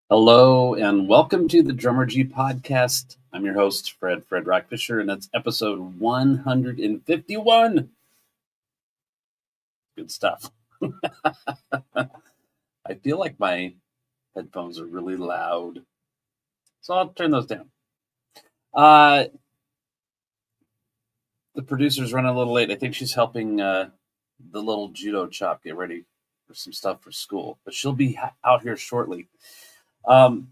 Hello and welcome to the Drummergy Podcast. I'm your host, Fred Rockfisher, and that's episode 151. Good stuff. I feel like my headphones are really loud, so I'll turn those down. The producer's running a little late. I think she's helping the little judo chop get ready for some stuff for school, but she'll be out here shortly.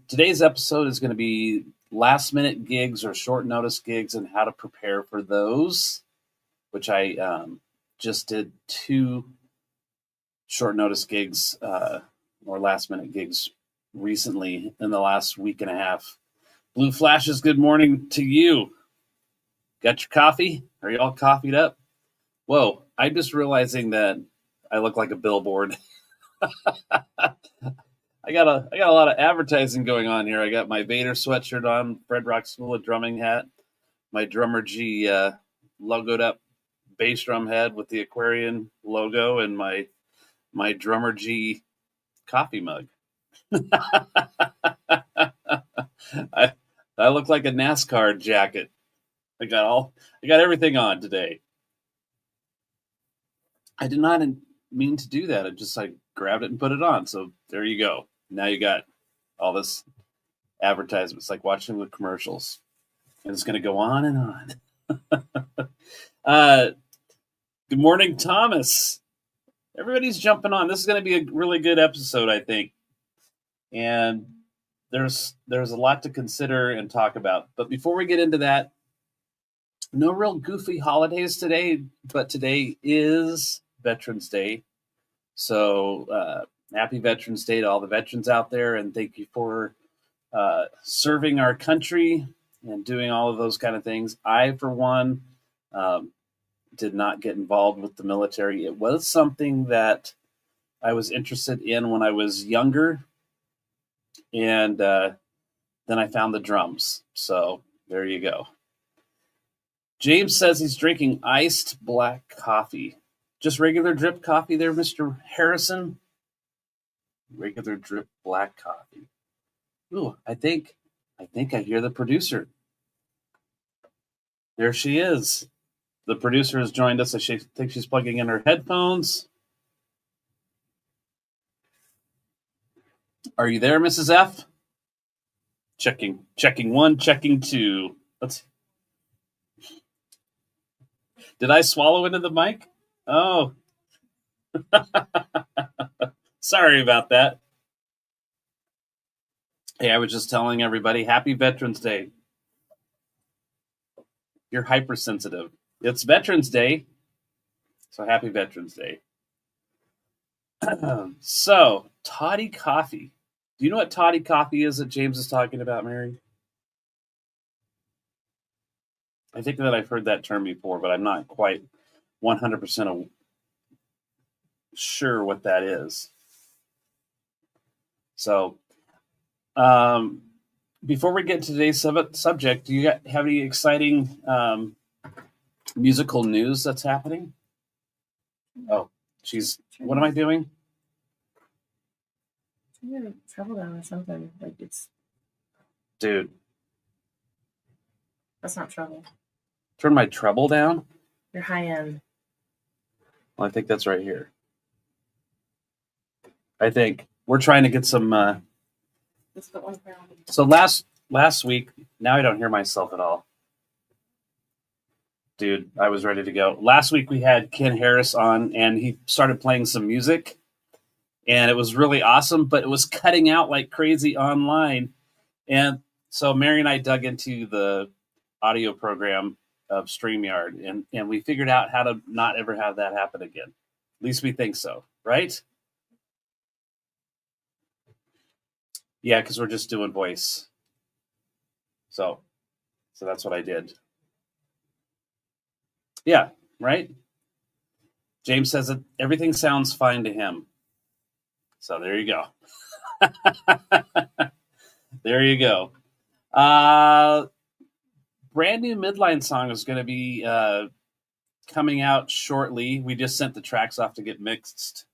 Today's episode is going to be last minute gigs or short notice gigs and how to prepare for those, which I just did 2 short notice gigs or last minute gigs recently in the last week and a half. Blue Flashes, good morning to you. Got your coffee? Are you all coffeeed up? Whoa, I'm just realizing that I look like a billboard. I got a lot of advertising going on here. I got my Vader sweatshirt on, Fred Rock School of Drumming hat, my Drummergy logoed up bass drum head with the Aquarian logo, and my Drummergy coffee mug. I look like a NASCAR jacket. I got everything on today. I did not mean to do that. I grabbed it and put it on. So there you go. Now you got all this advertisement. It's like watching the commercials. And it's going to go on and on. Good morning, Thomas. Everybody's jumping on. This is going to be a really good episode, I think. And there's a lot to consider and talk about. But before we get into that, no real goofy holidays today, but today is Veterans Day. So happy Veterans Day to all the veterans out there, and thank you for serving our country and doing all of those kind of things. I, for one, did not get involved with the military. It was something that I was interested in when I was younger, and then I found the drums. So there you go. James says he's drinking iced black coffee. Just regular drip coffee there, Mr. Harrison? Regular drip black coffee. Ooh, I think I hear the producer. There she is. The producer has joined us. I think she's plugging in her headphones. Are you there, Mrs. F? Checking 1, checking 2. Let's. Did I swallow into the mic? Oh. Sorry about that. Hey, I was just telling everybody, happy Veterans Day. You're hypersensitive. It's Veterans Day, so happy Veterans Day. So, toddy coffee. Do you know what toddy coffee is that James is talking about, Mary? I think that I've heard that term before, but I'm not quite 100% sure what that is. So, before we get to today's subject, do you have any exciting musical news that's happening? Oh, what am I doing? Turn treble down or something. Dude. That's not treble. Turn my treble down? Your high end. Well, I think that's right here. I think we're trying to get some. So last week, now I don't hear myself at all. Dude, I was ready to go. Last week we had Ken Harris on, and he started playing some music, and it was really awesome, but it was cutting out like crazy online. And so Mary and I dug into the audio program of StreamYard, and we figured out how to not ever have that happen again. At least we think so, right? Yeah, because we're just doing voice. So that's what I did. Yeah, right? James says that everything sounds fine to him. So there you go. There you go. Brand new Midline song is going to be coming out shortly. We just sent the tracks off to get mixed.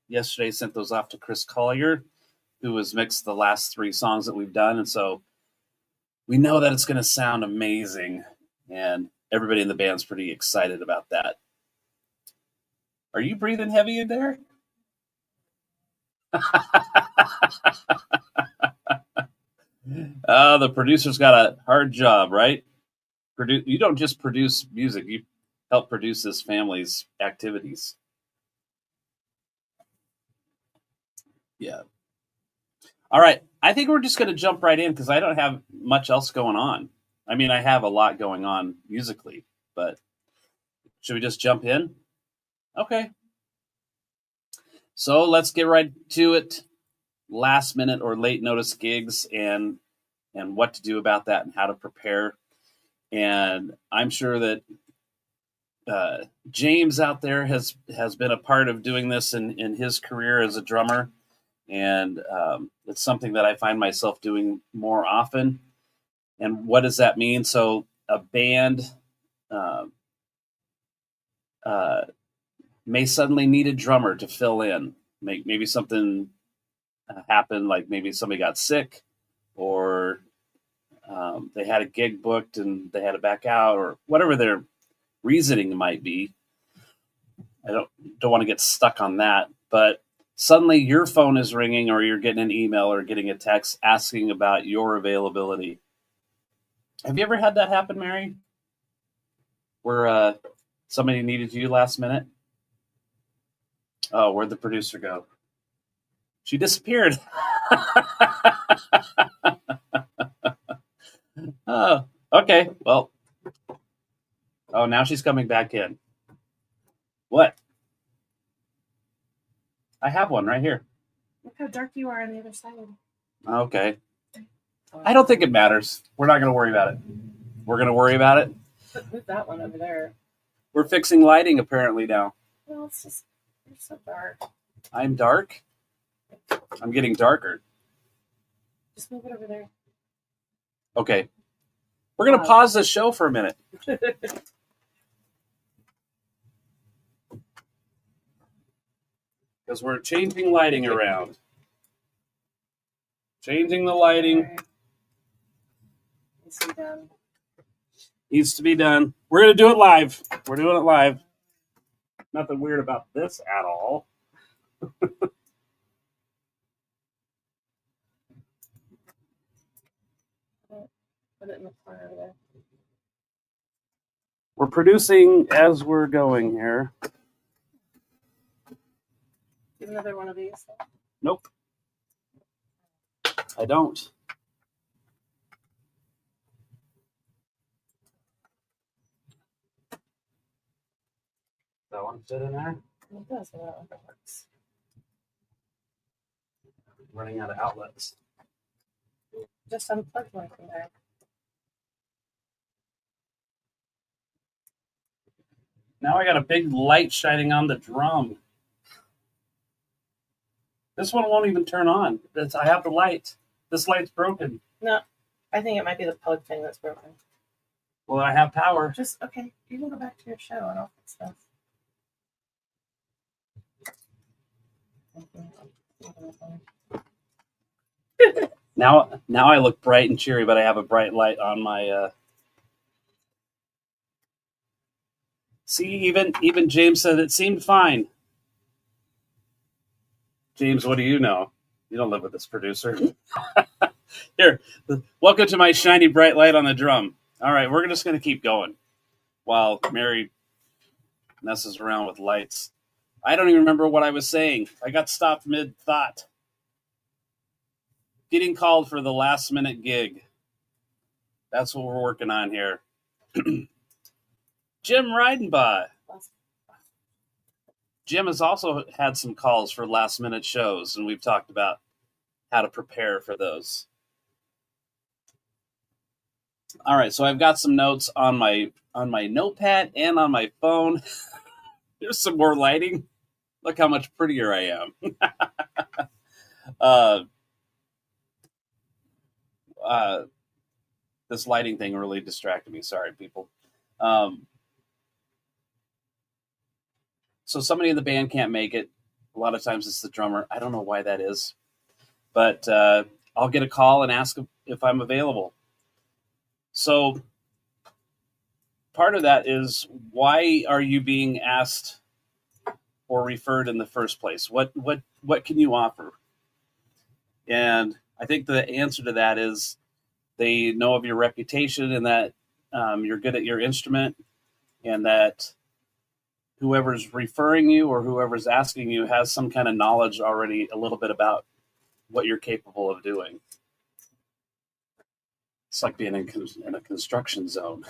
Yesterday, sent those off to Chris Collier. who has mixed the last 3 songs that we've done, and so we know that it's going to sound amazing, and everybody in the band's pretty excited about that. Are you breathing heavy in there? The producer's got a hard job, right? You don't just produce music, you help produce this family's activities. Yeah. All right. I think we're just going to jump right in because I don't have much else going on. I mean, I have a lot going on musically, but should we just jump in? Okay. So let's get right to it. Last minute or late notice gigs and what to do about that and how to prepare. And I'm sure that James out there has been a part of doing this in his career as a drummer. And it's something that I find myself doing more often. And what does that mean? So a band may suddenly need a drummer to fill in. Maybe something happened, like maybe somebody got sick, or they had a gig booked and they had to back out, or whatever their reasoning might be. I don't want to get stuck on that, but suddenly your phone is ringing, or you're getting an email or getting a text asking about your availability. Have you ever had that happen, Mary? Where somebody needed you last minute? Oh, where'd the producer go? She disappeared. Oh, okay. Well, oh, now she's coming back in. What? I have one right here. Look how dark you are on the other side. Okay. I don't think it matters. We're not going to worry about it. We're going to worry about it. Move that one over there. We're fixing lighting apparently now. Well, it's just, you're so dark. I'm dark? I'm getting darker. Just move it over there. Okay. We're going to pause the show for a minute. Because we're changing lighting around. Changing the lighting. Right. Needs to be done. Needs to be done. We're going to do it live. We're doing it live. Nothing weird about this at all. Put it in the corner over there. We're producing as we're going here. Give another one of these. Nope. I don't. That one fit in there? It does, but that one works. Running out of outlets. Just unplug one from there. Now I got a big light shining on the drum. This one won't even turn on. I have the light. This light's broken. No, I think it might be the plug thing that's broken. Well, I have power. Just, okay, you can go back to your show and I'll fix stuff. Now I look bright and cheery, but I have a bright light on my. See, even James said it seemed fine. James, what do you know? You don't live with this producer. Here, welcome to my shiny bright light on the drum. All right, we're just going to keep going while Mary messes around with lights. I don't even remember what I was saying. I got stopped mid-thought. Getting called for the last-minute gig. That's what we're working on here. Jim Reidenbaugh. Jim has also had some calls for last-minute shows, and we've talked about how to prepare for those. All right, so I've got some notes on my notepad and on my phone. There's some more lighting. Look how much prettier I am. This lighting thing really distracted me. Sorry, people. So somebody in the band can't make it. A lot of times it's the drummer. I don't know why that is. but I'll get a call and ask if I'm available. So part of that is, why are you being asked or referred in the first place? What can you offer? And I think the answer to that is they know of your reputation and that you're good at your instrument, and that whoever's referring you or whoever's asking you has some kind of knowledge already, a little bit about what you're capable of doing. It's like being in a construction zone.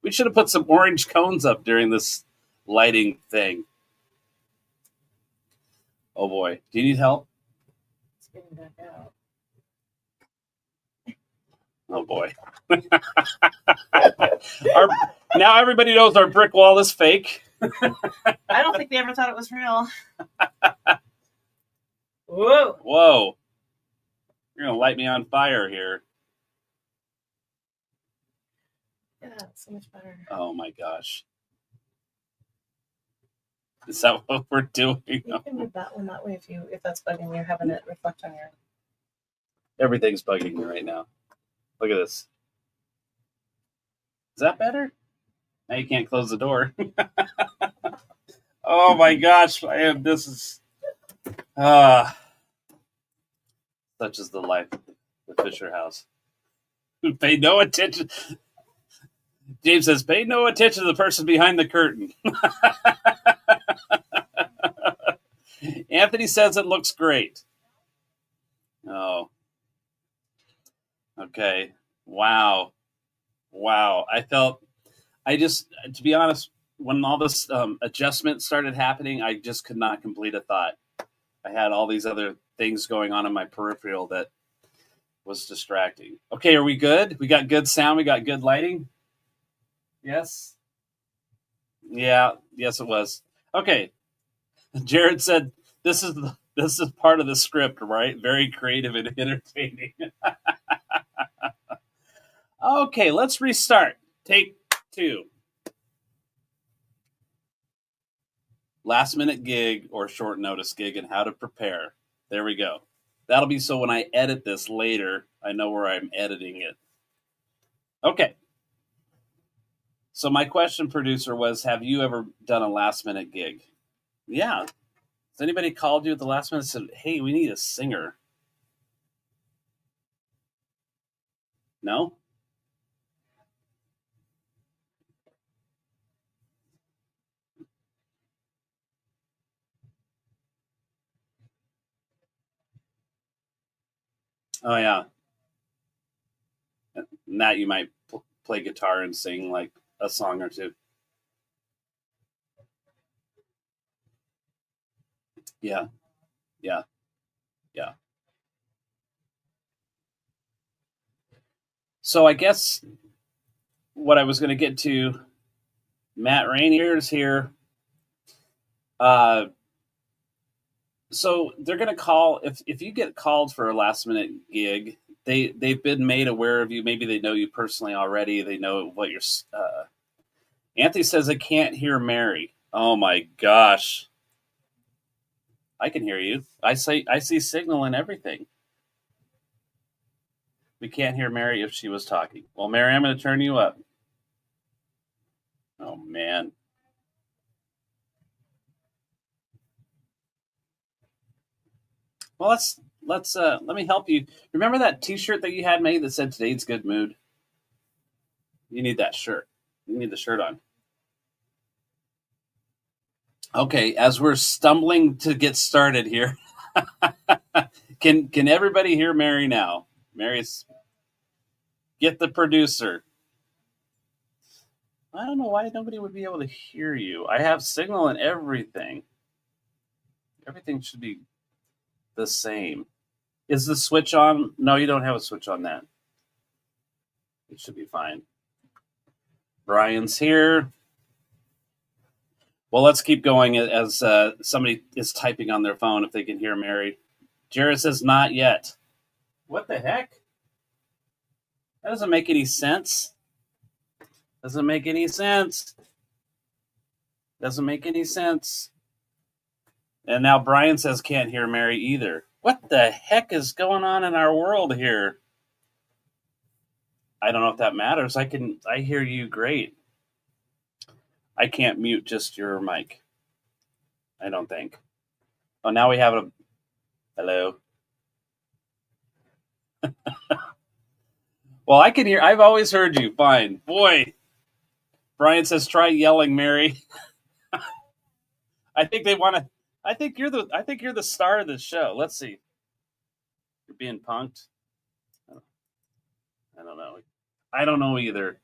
We should have put some orange cones up during this lighting thing. Oh boy. Do you need help? It's getting back out. Oh boy. Now everybody knows our brick wall is fake. I don't think they ever thought it was real. Whoa. Whoa. You're going to light me on fire here. Yeah, it's so much better. Oh my gosh. Is that what we're doing? You can move that one that way if that's bugging you, having it reflect on your... Everything's bugging me right now. Look at this. Is that better? Now you can't close the door. Oh my gosh. This is... such is the life of the Fisher house. Pay no attention. James says, pay no attention to the person behind the curtain. Anthony says it looks great. Oh. Okay. Wow. To be honest, when all this adjustment started happening, I just could not complete a thought. I had all these other things going on in my peripheral that was distracting. Okay, are we good? We got good sound. We got good lighting. Yes? Yeah, yes it was. Okay. Jared said, this is part of the script, right? Very creative and entertaining. Okay, let's restart. Take 2. Last minute gig or short notice gig and how to prepare. There we go. That'll be so when I edit this later, I know where I'm editing it. Okay. So my question, producer, was, have you ever done a last minute gig? Yeah. Has anybody called you at the last minute and said, hey, we need a singer? No? Oh, yeah. And that you might play guitar and sing like a song or two. Yeah. So I guess what I was going to get to, Matt Rainier's here. So they're going to call, if you get called for a last minute gig, they've been made aware of you. Maybe they know you personally already. They know what you're. Anthony says I can't hear Mary. Oh my gosh. I can hear you. I see signal and everything. We can't hear Mary if she was talking. Well, Mary, I'm going to turn you up. Oh man. Well, let me help you. Remember that T-shirt that you had made that said "Today's Good Mood"? You need that shirt. You need the shirt on. Okay, as we're stumbling to get started here, can everybody hear Mary now? Mary's, get the producer. I don't know why nobody would be able to hear you. I have signal and everything. Everything should be the same. Is the switch on? No, you don't have a switch on that. It should be fine. Brian's here. Well, let's keep going as somebody is typing on their phone if they can hear Mary. Jared says not yet. What the heck? That doesn't make any sense. Doesn't make any sense. Doesn't make any sense. And now Brian says can't hear Mary either. What the heck is going on in our world here? I don't know if that matters. I hear you great. I can't mute just your mic. I don't think. Oh, now we have a hello. Well, I can hear. I've always heard you. Fine. Boy. Brian says try yelling, Mary. I think they want to. I think you're the star of this show. Let's see. You're being punked. I don't know. I don't know either.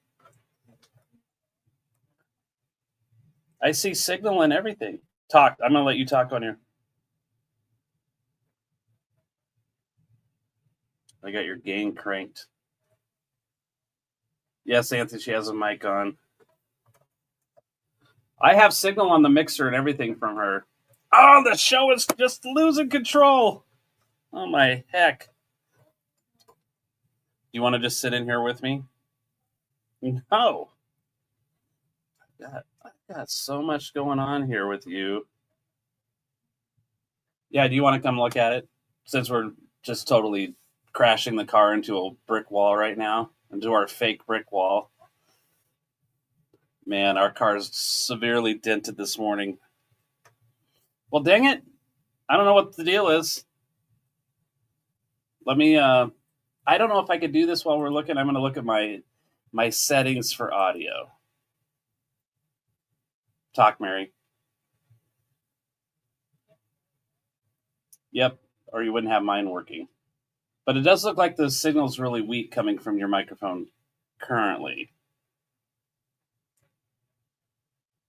I see signal and everything. Talk. I'm gonna let you talk on here. I got your gain cranked. Yes, Anthony, she has a mic on. I have signal on the mixer and everything from her. Oh, the show is just losing control. Oh, my heck. You want to just sit in here with me? No. I've got so much going on here with you. Yeah, do you want to come look at it? Since we're just totally crashing the car into a brick wall right now, into our fake brick wall. Man, our car's severely dented this morning. Well, dang it. I don't know what the deal is. Let me, I don't know if I could do this while we're looking. I'm going to look at my settings for audio. Talk, Mary. Yep, or you wouldn't have mine working. But it does look like the signal's really weak coming from your microphone currently.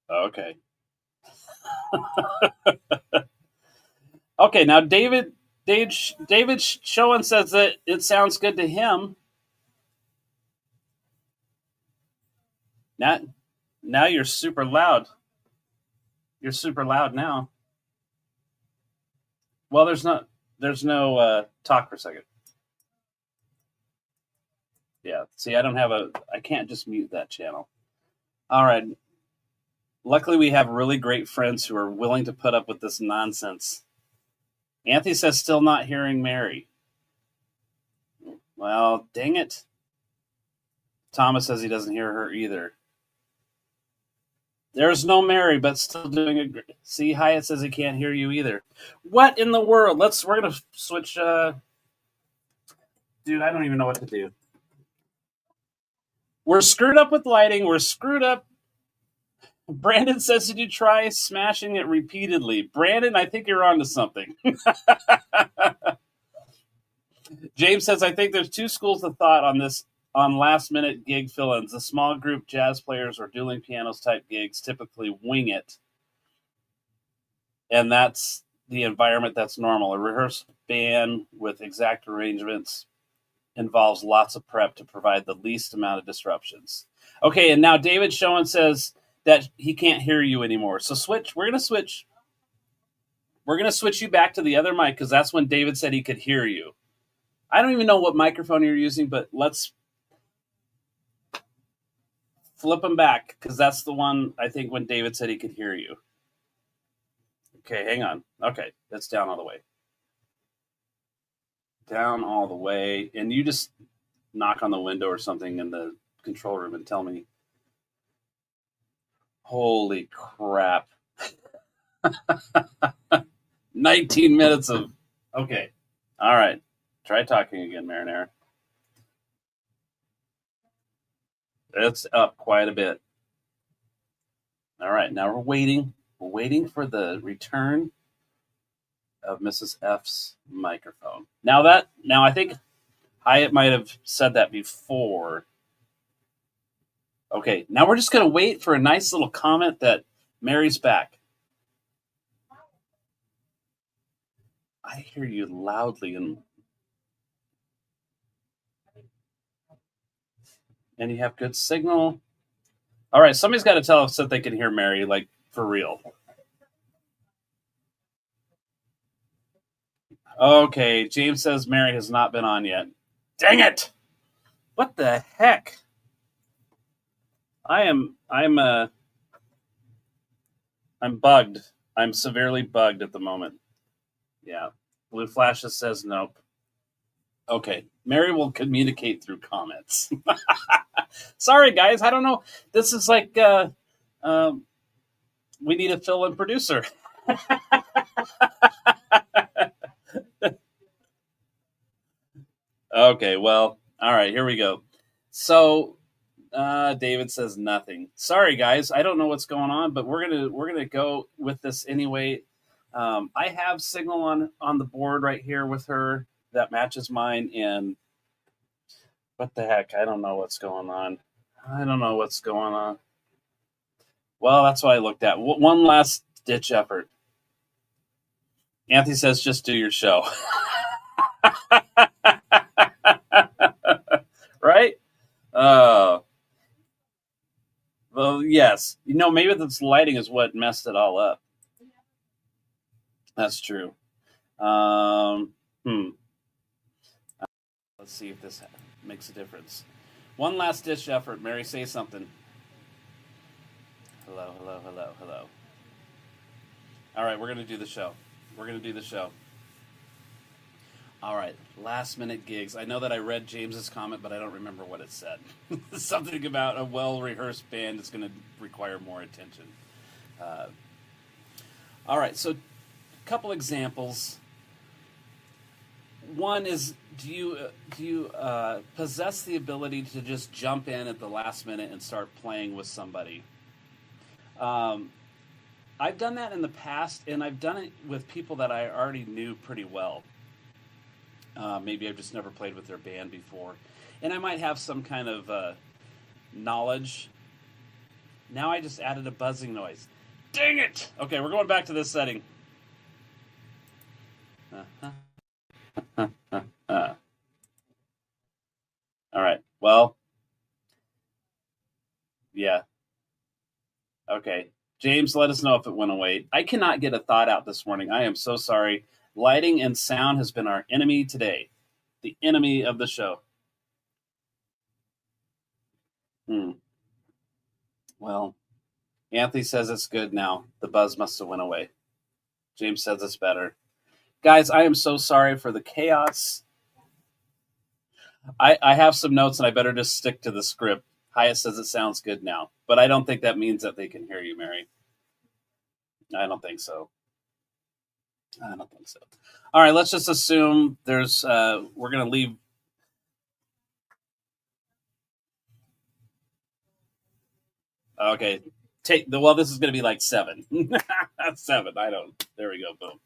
Okay. Okay, now David Schoen says that it sounds good to him. Now you're super loud. You're super loud now. Well, there's no talk for a second. Yeah, see, I can't just mute that channel. All right. Luckily, we have really great friends who are willing to put up with this nonsense. Anthony says still not hearing Mary. Well, dang it. Thomas says he doesn't hear her either. There's no Mary, but still doing a great. See, Hyatt says he can't hear you either. What in the world? We're gonna switch. Dude, I don't even know what to do. We're screwed up with lighting. We're screwed up. Brandon says, did you try smashing it repeatedly? Brandon, I think you're onto something. James says, I think there's two schools of thought on last-minute gig fill-ins. The small group jazz players or dueling pianos type gigs typically wing it. And that's the environment that's normal. A rehearsed band with exact arrangements involves lots of prep to provide the least amount of disruptions. Okay, and now David Schoen says that he can't hear you anymore. So we're going to switch you back to the other mic because that's when David said he could hear you. I don't even know what microphone you're using, but let's flip him back because that's the one, I think, when David said he could hear you. Okay, hang on. Okay, that's down all the way. Down all the way. And you just knock on the window or something in the control room and tell me. Holy crap. 19 minutes of... Okay. All right. Try talking again, Marinara. It's up quite a bit. All right. Now we're waiting. We're waiting for the return of Mrs. F's microphone. Now I think Hyatt might have said that before. Okay, now we're just going to wait for a nice little comment that Mary's back. I hear you loudly and you have good signal. All right, somebody's got to tell us that they can hear Mary, like for real. Okay, James says Mary has not been on yet. Dang it! What the heck? I'm bugged. I'm severely bugged at the moment. Yeah. Blue Flashes says nope. Okay. Mary will communicate through comments. Sorry, guys. I don't know. This is like we need a fill-in producer. Okay, well, all right, here we go. So David says nothing. Sorry, guys. I don't know what's going on, but we're gonna go with this anyway. I have signal on the board right here with her that matches mine, and what the heck? I don't know what's going on. Well, that's what I looked at. One last ditch effort. Anthony says, just do your show. Right? Well, yes. Maybe this lighting is what messed it all up. That's true. Let's see if this makes a difference. One last ditch effort. Mary, say something. Hello. All right, we're going to do the show. All right, last minute gigs. I know that I read James's comment, but I don't remember what it said. Something about a well-rehearsed band is going to require more attention. All right, so a couple examples. One is, do you possess the ability to just jump in at the last minute and start playing with somebody? I've done that in the past, and I've done it with people that I already knew pretty well. Maybe I've just never played with their band before. And I might have some kind of knowledge. Now I just added a buzzing noise. Dang it! Okay, we're going back to this setting. All right, well, yeah. Okay. James, let us know if it went away. I cannot get a thought out this morning. I am so sorry. Lighting and sound has been our enemy today. The enemy of the show. Well, Anthony says it's good now. The buzz must have went away. James says it's better. Guys, I am so sorry for the chaos. I have some notes, and I better just stick to the script. Hyatt says it sounds good now, but I don't think that means that they can hear you, Mary. I don't think so. All right, let's just assume there's. We're going to leave. Okay, this is going to be like 7. 7. There we go. Boom.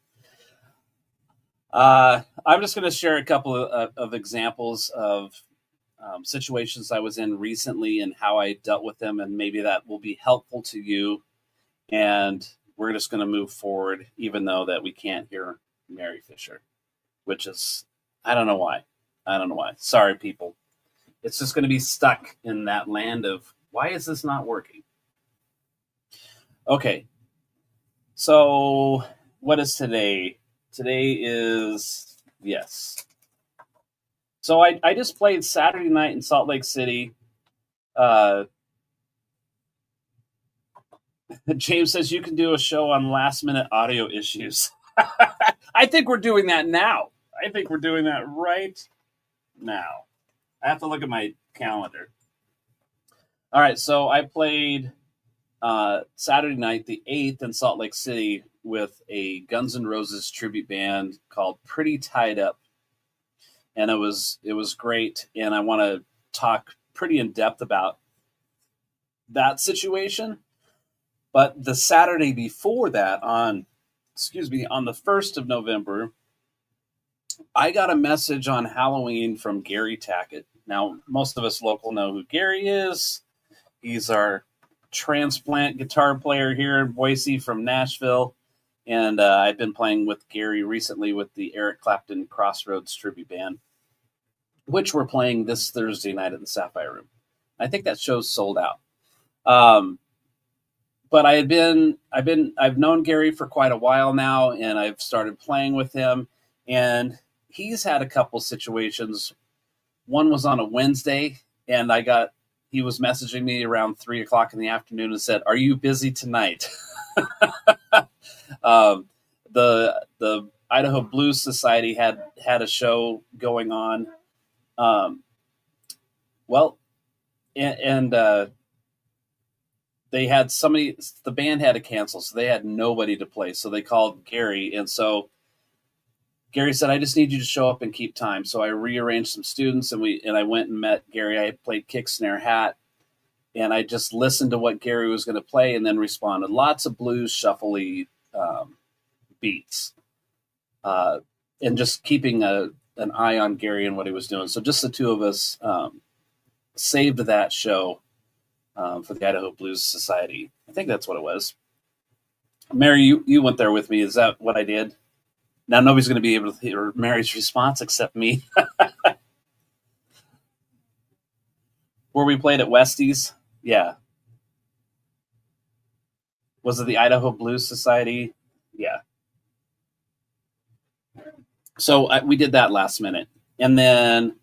I'm just going to share a couple of examples of situations I was in recently and how I dealt with them, and maybe that will be helpful to you. And we're just going to move forward, even though that we can't hear Mary Fisher, which is, I don't know why. Sorry, people. It's just going to be stuck in that land of, why is this not working? Okay. So what is today? Today is, yes. So I just played Saturday night in Salt Lake City. James says you can do a show on last minute audio issues. I think we're doing that now. I think we're doing that right now. I have to look at my calendar. All right, so I played Saturday night, the 8th, in Salt Lake City with a Guns N' Roses tribute band called Pretty Tied Up. And it was great, and I want to talk pretty in depth about that situation. But the Saturday before that, on the 1st of November, I got a message on Halloween from Gary Tackett. Now, most of us local know who Gary is. He's our transplant guitar player here in Boise from Nashville. And I've been playing with Gary recently with the Eric Clapton Crossroads tribute band, which we're playing this Thursday night at the Sapphire Room. I think that show's sold out. But I've known Gary for quite a while now, and I've started playing with him, and he's had a couple situations. One was on a Wednesday, and he was messaging me around 3:00 in the afternoon and said, "Are you busy tonight?" The Idaho Blues Society had a show going on. Well, and they had somebody. The band had to cancel, so they had nobody to play. So they called Gary, and so Gary said, "I just need you to show up and keep time." So I rearranged some students, and I went and met Gary. I played kick, snare, hat, and I just listened to what Gary was going to play, and then responded. Lots of blues shuffly beats, and just keeping an eye on Gary and what he was doing. So just the two of us saved that show for the Idaho Blues Society. I think that's what it was. Mary, you went there with me. Is that what I did? Now nobody's going to be able to hear Mary's response except me. Where we played at Westie's? Yeah. Was it the Idaho Blues Society? Yeah. So we did that last minute. And then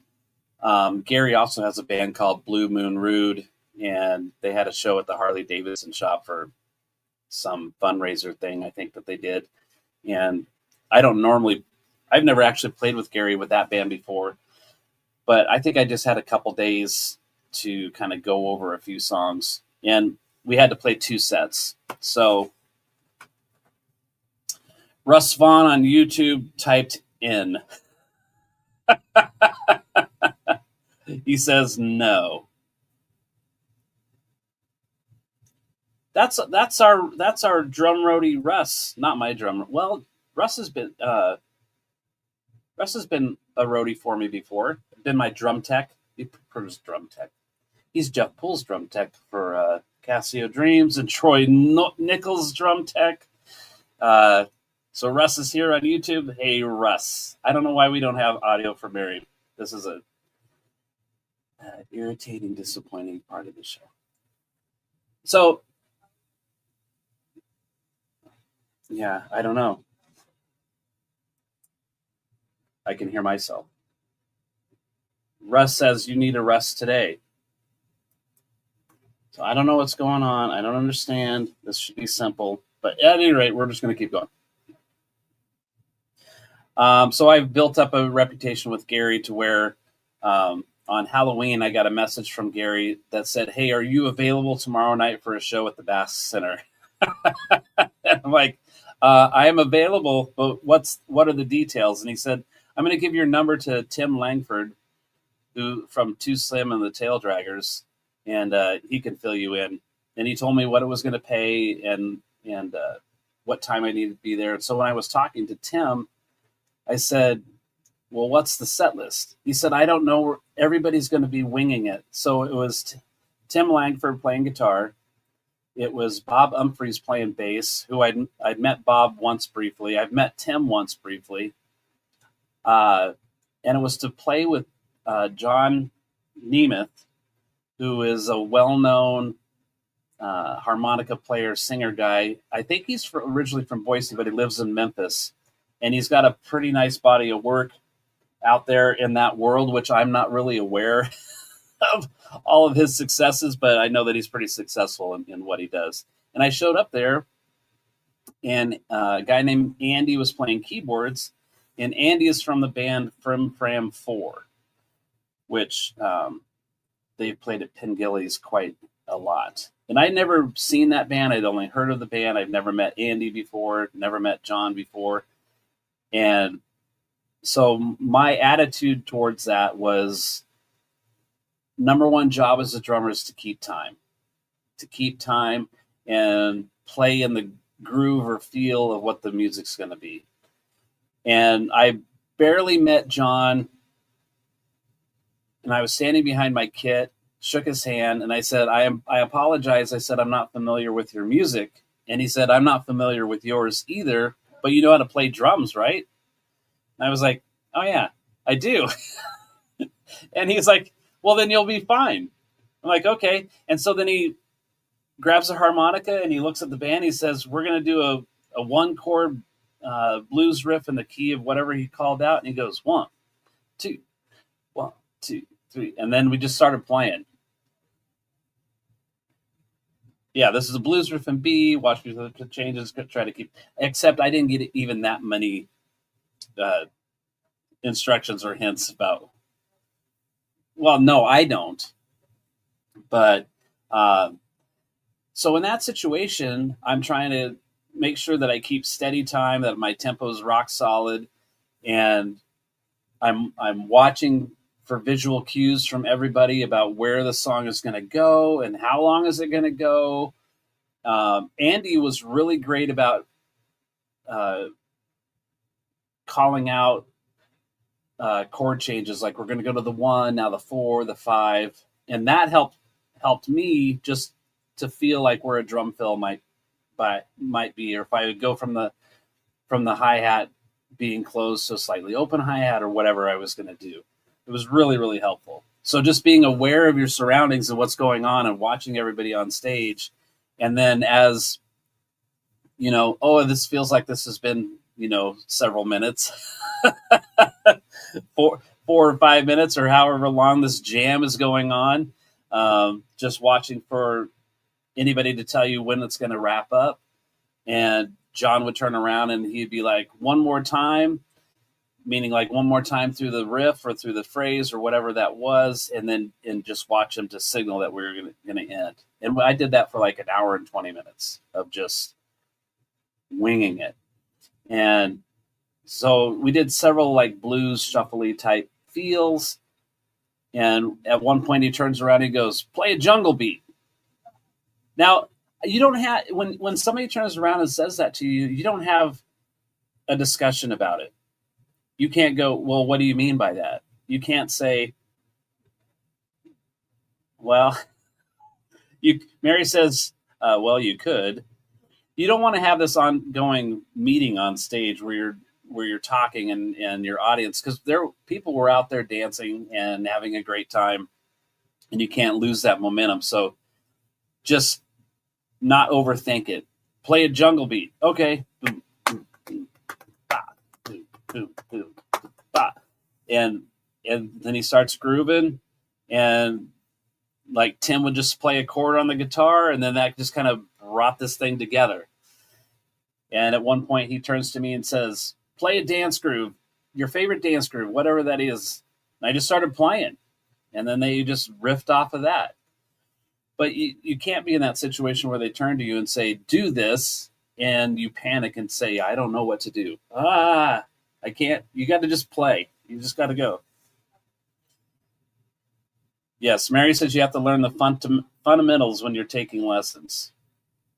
Gary also has a band called Blue Moon Rude, and they had a show at the Harley Davidson shop for some fundraiser thing, I think, that they did. And I've never actually played with Gary with that band before, but I think I just had a couple days to kind of go over a few songs, and we had to play 2 sets. So Russ Vaughn on YouTube typed in. He says no. That's our drum roadie Russ, not my drum. Well, Russ has been a roadie for me before. Been my drum tech. He prefers drum tech. He's Jeff Poole's drum tech for Casio Dreams, and Troy Nichols' drum tech. So Russ is here on YouTube. Hey, Russ. I don't know why we don't have audio for Mary. This is a irritating, disappointing part of the show. So, yeah, I don't know. I can hear myself. Russ says you need a rest today. So I don't know what's going on. I don't understand. This should be simple. But at any rate, we're just going to keep going. So I've built up a reputation with Gary to where on Halloween, I got a message from Gary that said, "Hey, are you available tomorrow night for a show at the Bass Center?" I'm like, I am available, but what are the details? And he said, "I'm going to give your number to Tim Langford, who from Too Slim and the Tail Draggers, and he can fill you in." And he told me what it was going to pay and what time I needed to be there. And so when I was talking to Tim, I said, "Well, what's the set list?" He said, "I don't know. Everybody's going to be winging it." So it was Tim Langford playing guitar. It was Bob Humphreys playing bass, who I'd met Bob once briefly. I've met Tim once briefly. And it was to play with John Nemeth, who is a well-known harmonica player, singer guy. I think he's originally from Boise, but he lives in Memphis. And he's got a pretty nice body of work out there in that world, which I'm not really aware of all of his successes, but I know that he's pretty successful in what he does. And I showed up there, and a guy named Andy was playing keyboards, and Andy is from the band Frim Fram 4, which they've played at Pengilly's quite a lot. And I'd never seen that band. I'd only heard of the band. I've never met Andy before, never met John before. And so my attitude towards that was, number one job as a drummer is to keep time and play in the groove or feel of what the music's going to be. And I barely met John, and I was standing behind my kit, shook his hand, and I said, I apologize. I said, "I'm not familiar with your music." And he said, "I'm not familiar with yours either, but you know how to play drums, right?" And I was like, "Oh yeah, I do." And he's like, "Well, then you'll be fine." I'm like, "Okay." And so then he grabs a harmonica and he looks at the band. He says, "We're going to do a 1-chord blues riff in the key of whatever he called out." And he goes, 1, 2, 1, 2, 3. And then we just started playing. Yeah, this is a blues riff in B. Watch me the changes. Try to keep. Except I didn't get even that many instructions or hints about. Well, no, I don't. But so in that situation, I'm trying to make sure that I keep steady time, that my tempo is rock solid, and I'm watching for visual cues from everybody about where the song is going to go and how long is it going to go. Andy was really great about calling out chord changes, like we're going to go to the 1, now the 4, the 5, and that helped me just to feel like where a drum fill might be, or if I would go from the hi-hat being closed to slightly open hi-hat or whatever I was going to do. It was really, really helpful. So just being aware of your surroundings and what's going on and watching everybody on stage. And then as, this feels like this has been, several minutes, 4 or 5 minutes or however long this jam is going on. Just watching for anybody to tell you when it's going to wrap up. And John would turn around and he'd be like, one more time, meaning like one more time through the riff or through the phrase or whatever that was, and just watch him to signal that we were going to end. And I did that for like an hour and 20 minutes of just winging it. And so we did several like blues shuffly type feels. And at one point he turns around and he goes, play a jungle beat. Now, you don't have, when somebody turns around and says that to you, you don't have a discussion about it. You can't go, well, what do you mean by that? You can't say, well, Mary says, well, you could. You don't want to have this ongoing meeting on stage where you're talking and your audience, because people were out there dancing and having a great time, and you can't lose that momentum. So just not overthink it. Play a jungle beat. Okay. Boom, boom, boom, bah, boom, boom, boom, bah. And then he starts grooving, and like Tim would just play a chord on the guitar, and then that just kind of brought this thing together. And at one point he turns to me and says, play a dance groove, your favorite dance groove, whatever that is. And I just started playing, and then they just riffed off of that. But you can't be in that situation where they turn to you and say, do this, and you panic and say, I don't know what to do. I can't. You got to just play. You just got to go. Yes, Mary says you have to learn the fundamentals when you're taking lessons.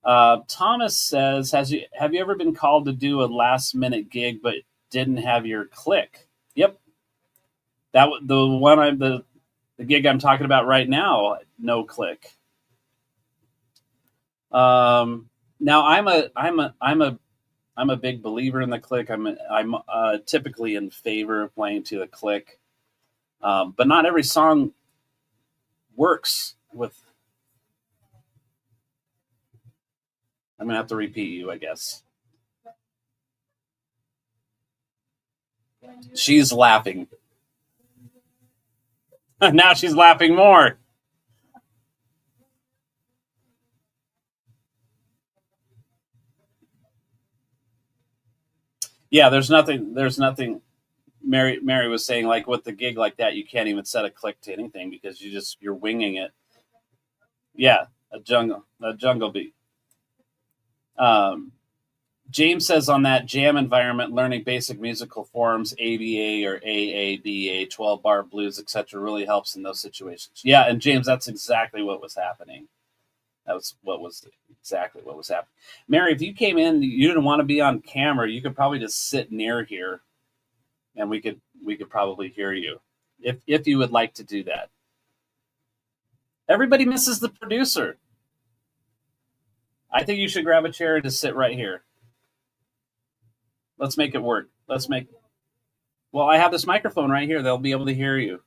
Thomas says, have you ever been called to do a last-minute gig but didn't have your click? Yep. The gig I'm talking about right now, no click. Now I'm a big believer in the click. I'm typically in favor of playing to the click, but not every song works with. I'm gonna have to repeat you, I guess. She's laughing. Now she's laughing more. Yeah, there's nothing. Mary was saying, like with the gig like that, you can't even set a click to anything because you're winging it. Yeah, a jungle beat. James says on that jam environment, learning basic musical forms, ABA or AABA, 12-bar blues, etc., really helps in those situations. Yeah, and James, that's exactly what was happening. Exactly what was happening. Mary, if you came in, you didn't want to be on camera, you could probably just sit near here, and we could probably hear you if you would like to do that. Everybody misses the producer. I think you should grab a chair and just sit right here. Let's make it work. Well, I have this microphone right here. They'll be able to hear you.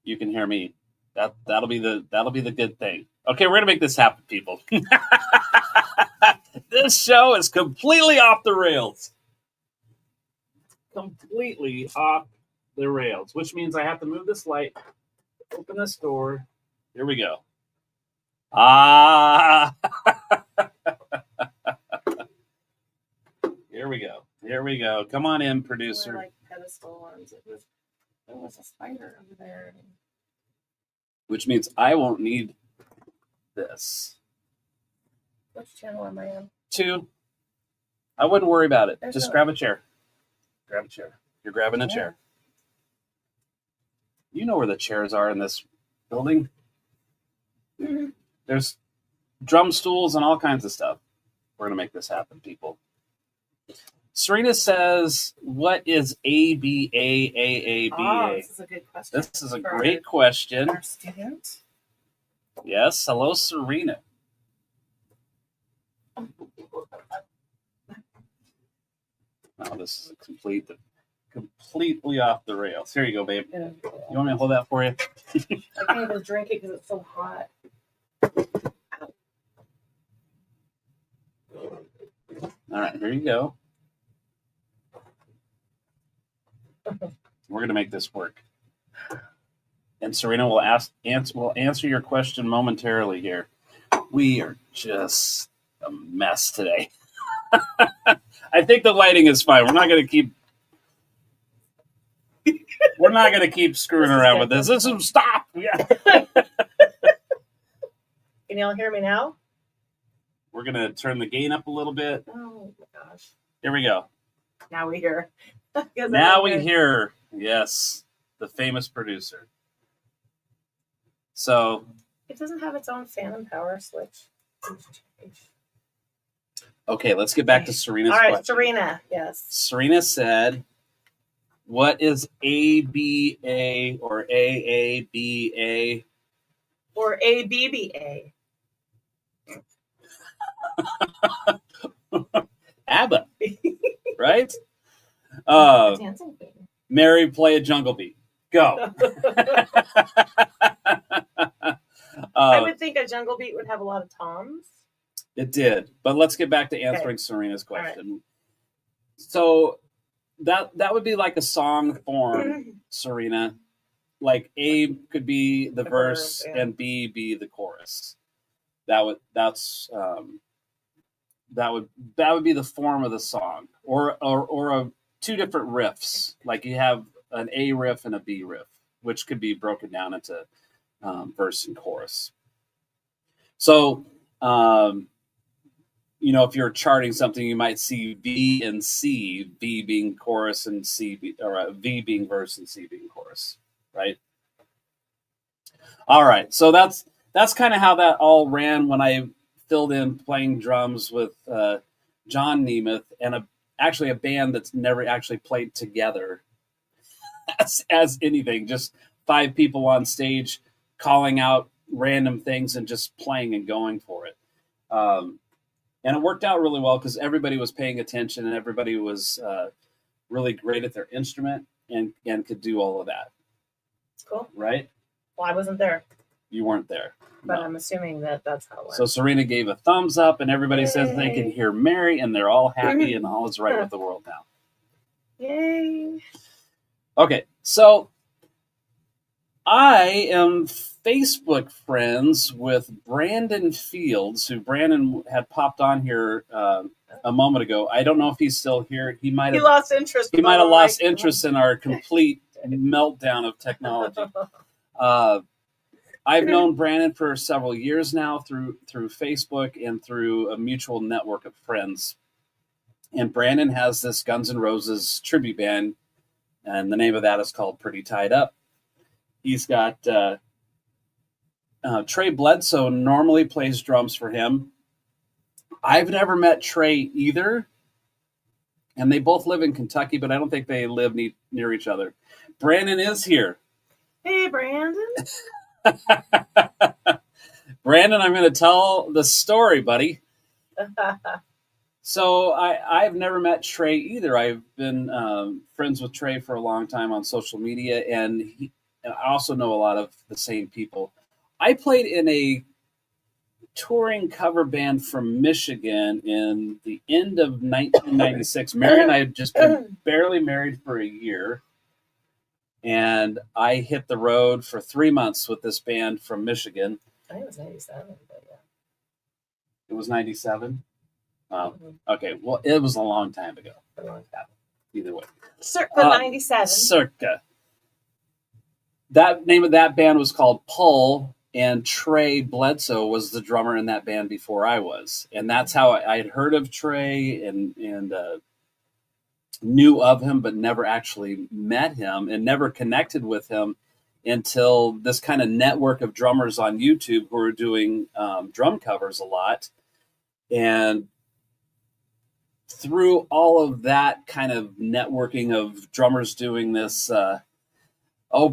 You can hear me. That'll be the good thing. Okay, we're gonna make this happen, people. This show is completely off the rails. Completely off the rails, which means I have to move this light, open this door. Here we go. Ah. Here we go. Here we go. Come on in, producer. Like pedestal ones. There was a spider over there. Which means I won't need this. Which channel am I on? 2. I wouldn't worry about it. There's Just no- grab a chair. Grab a chair. You're grabbing a Yeah. chair. You know where the chairs are in this building. Mhm. There's drum stools and all kinds of stuff. We're going to make this happen, people. Serena says, what is ABA? Oh, this is a good question. This is a For great question. Our student. Yes. Hello, Serena. Oh, this is completely off the rails. Here you go, babe. Yeah. You want me to hold that for you? I can't even drink it because it's so hot. All right, here you go. We're going to make this work. And Serena will answer your question momentarily here. We are just a mess today. I think the lighting is fine. We're not going to keep screwing around with this. This is stop. Yeah. Can y'all hear me now? We're going to turn the gain up a little bit. Oh my gosh. Here we go. Now we hear. Now we hear, yes, the famous producer. So It doesn't have its own fan and power switch. okay, let's get back to Serena's All right, question. Serena. Yes. Serena said, what is ABA or AABA? Or ABBA. ABBA, right? Dancing Queen. Mary, play a jungle beat. Go. I would think a jungle beat would have a lot of toms. It did, but let's get back to answering Serena's question. So that would be like a song form, Serena. Like A could be the verse yeah. and B be the chorus. That would be the form of the song, or two different riffs. Like you have an A riff and a B riff, which could be broken down into verse and chorus. So, if you're charting something, you might see V and C, V being chorus and V being verse and C being chorus, right? All right, so that's kind of how that all ran when I filled in playing drums with John Nemeth and actually a band that's never actually played together as anything, just 5 people on stage calling out random things and just playing and going for it. And it worked out really well because everybody was paying attention and everybody was really great at their instrument and could do all of that. Cool. Right? Well, I wasn't there, You weren't there. but No. I'm assuming that's how it went. So Serena gave a thumbs up and everybody says they can Yay. hear Mary and they're all happy and all is right with the world now. Yay. Okay, so I am Facebook friends with Brandon Fields, who Brandon had popped on here a moment ago. I don't know if he's still here. He might have lost interest. He might have lost interest in our complete meltdown of technology. I've known Brandon for several years now through Facebook and through a mutual network of friends. And Brandon has this Guns N' Roses tribute band, and the name of that is called Pretty Tied Up. He's got Trey Bledsoe normally plays drums for him. I've never met Trey either, and they both live in Kentucky, but I don't think they live near each other. Brandon is here. Hey, Brandon. Brandon, I'm going to tell the story, buddy. So I've never met Trey either. I've been friends with Trey for a long time on social media, and I also know a lot of the same people. I played in a touring cover band from Michigan in the end of 1996. Mary and I had just been barely married for a year, and I hit the road for 3 months with this band from Michigan. I think it was 97, but yeah. It was 97. Mhm. Okay, well, it was a long time ago. A long time. Either way, Circa 97. Circa. That name of that band was called Pull, and Trey Bledsoe was the drummer in that band before I was, and that's how I had heard of Trey and knew of him, but never actually met him and never connected with him until this kind of network of drummers on YouTube who are doing drum covers a lot. And through all of that kind of networking of drummers doing this,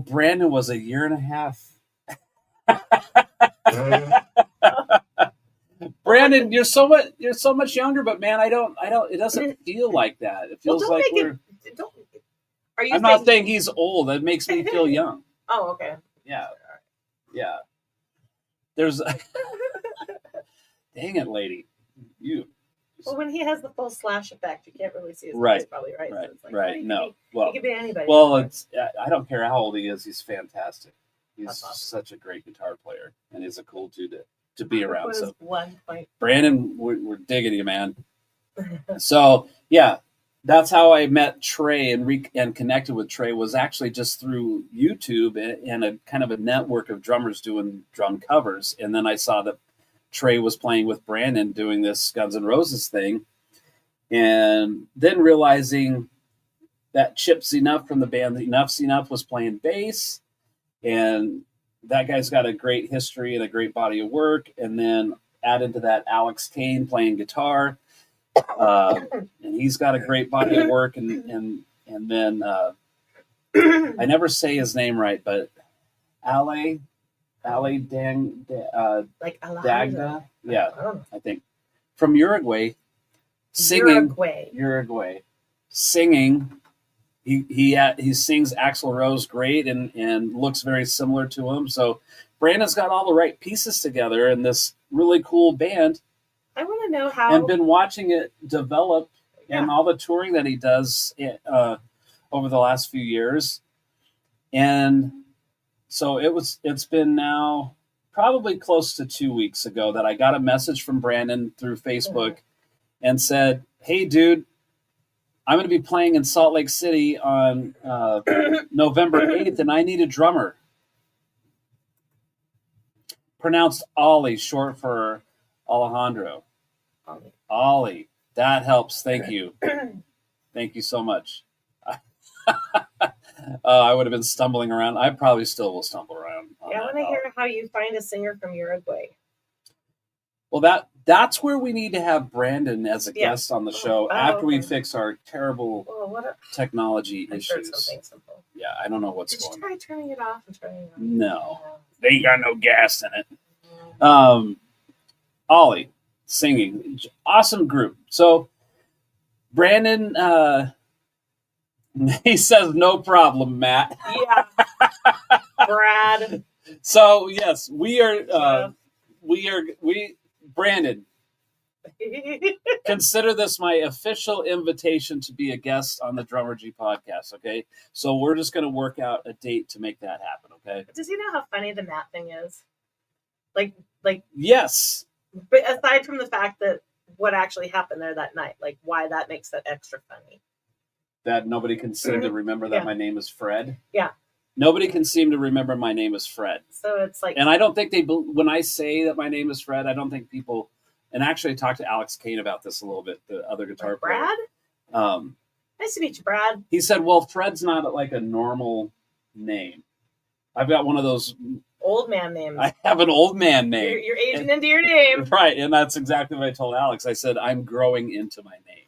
Brandon was a year and a half. Brandon, you're so much younger, but man, I don't. It doesn't feel like that. It feels like we're. I'm not saying he's old. That makes me feel young. Oh, okay. Yeah, yeah. There's. Dang it, lady, you. Well, when he has the full slash effect, you can't really see his Right. face, probably, right? Right, So it's like, right. No, well, he could be anybody. Well, it's. I don't care how old he is. He's fantastic. He's That's awesome. Such a great guitar player, and he's a cool dude to be around. Was So 1 point. Brandon, we're digging you, man. So yeah, that's how I met Trey and connected with Trey, was actually just through YouTube and a kind of a network of drummers doing drum covers. And then I saw that Trey was playing with Brandon doing this Guns N' Roses thing, and then realizing that Chip's Enough from the band Enough's Enough was playing bass, and that guy's got a great history and a great body of work. And then add into that Alex Kane playing guitar, and he's got a great body of work. And then I never say his name right, but Ale Dang Like Dagda, yeah, I don't know. I think, from Uruguay, singing Uruguay. singing. He sings Axl Rose great and looks very similar to him. So Brandon's got all the right pieces together in this really cool band. I want to know how. And been watching it develop and all the touring that he does over the last few years. And so it's been now probably close to 2 weeks ago that I got a message from Brandon through Facebook and said, "Hey, dude, I'm going to be playing in Salt Lake City on November 8th, and I need a drummer." Pronounced Ollie, short for Alejandro. Ollie. That helps. Thank you. Thank you so much. I would have been stumbling around. I probably still will stumble around. I want to hear how you find a singer from Uruguay. Well, that's where we need to have Brandon as a guest on the show after we fix our terrible technology issues. Something simple. Yeah, I don't know what's going on. Did you try turning it off and turning it on? No. They ain't got no gas in it. Ollie, singing. Awesome group. So, Brandon, he says, "No problem, Matt." Yeah. Brad. So, yes, Brandon, consider this my official invitation to be a guest on the Drummergy Podcast, okay? So we're just going to work out a date to make that happen, okay? Does he know how funny the Matt thing is? Like yes. But aside from the fact that what actually happened there that night, like why that makes that extra funny. That nobody can seem to remember that my name is Fred? Yeah. Nobody can seem to remember my name is Fred. So it's like... And I don't think when I say that my name is Fred, I don't think people... And actually, I talked to Alex Kane about this a little bit, the other guitar player. Brad? Nice to meet you, Brad. He said, well, Fred's not like a normal name. I've got one of those... Old man names. I have an old man name. You're aging into your name. Right, and that's exactly what I told Alex. I said, I'm growing into my name.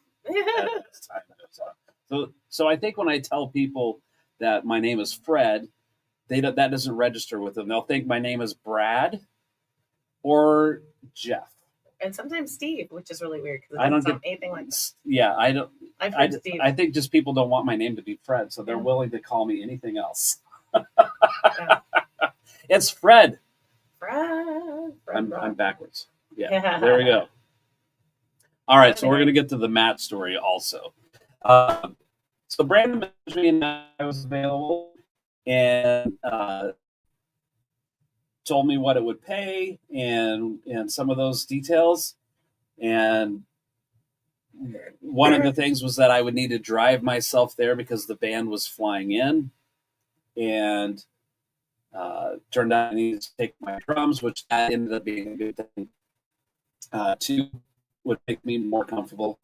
So I think when I tell people that my name is Fred, that doesn't register with them. They'll think my name is Brad or Jeff. And sometimes Steve, which is really weird because I don't get anything like that. Yeah, I don't. I've heard Steve. I think just people don't want my name to be Fred, so they're willing to call me anything else. It's Fred. Fred. I'm backwards. Yeah, there we go. All right, so we're going to get to the Matt story also. So Brandon mentioned me and I was available, and told me what it would pay and some of those details. And one of the things was that I would need to drive myself there because the band was flying in, and turned out I needed to take my drums, which that ended up being a good thing. Two would make me more comfortable.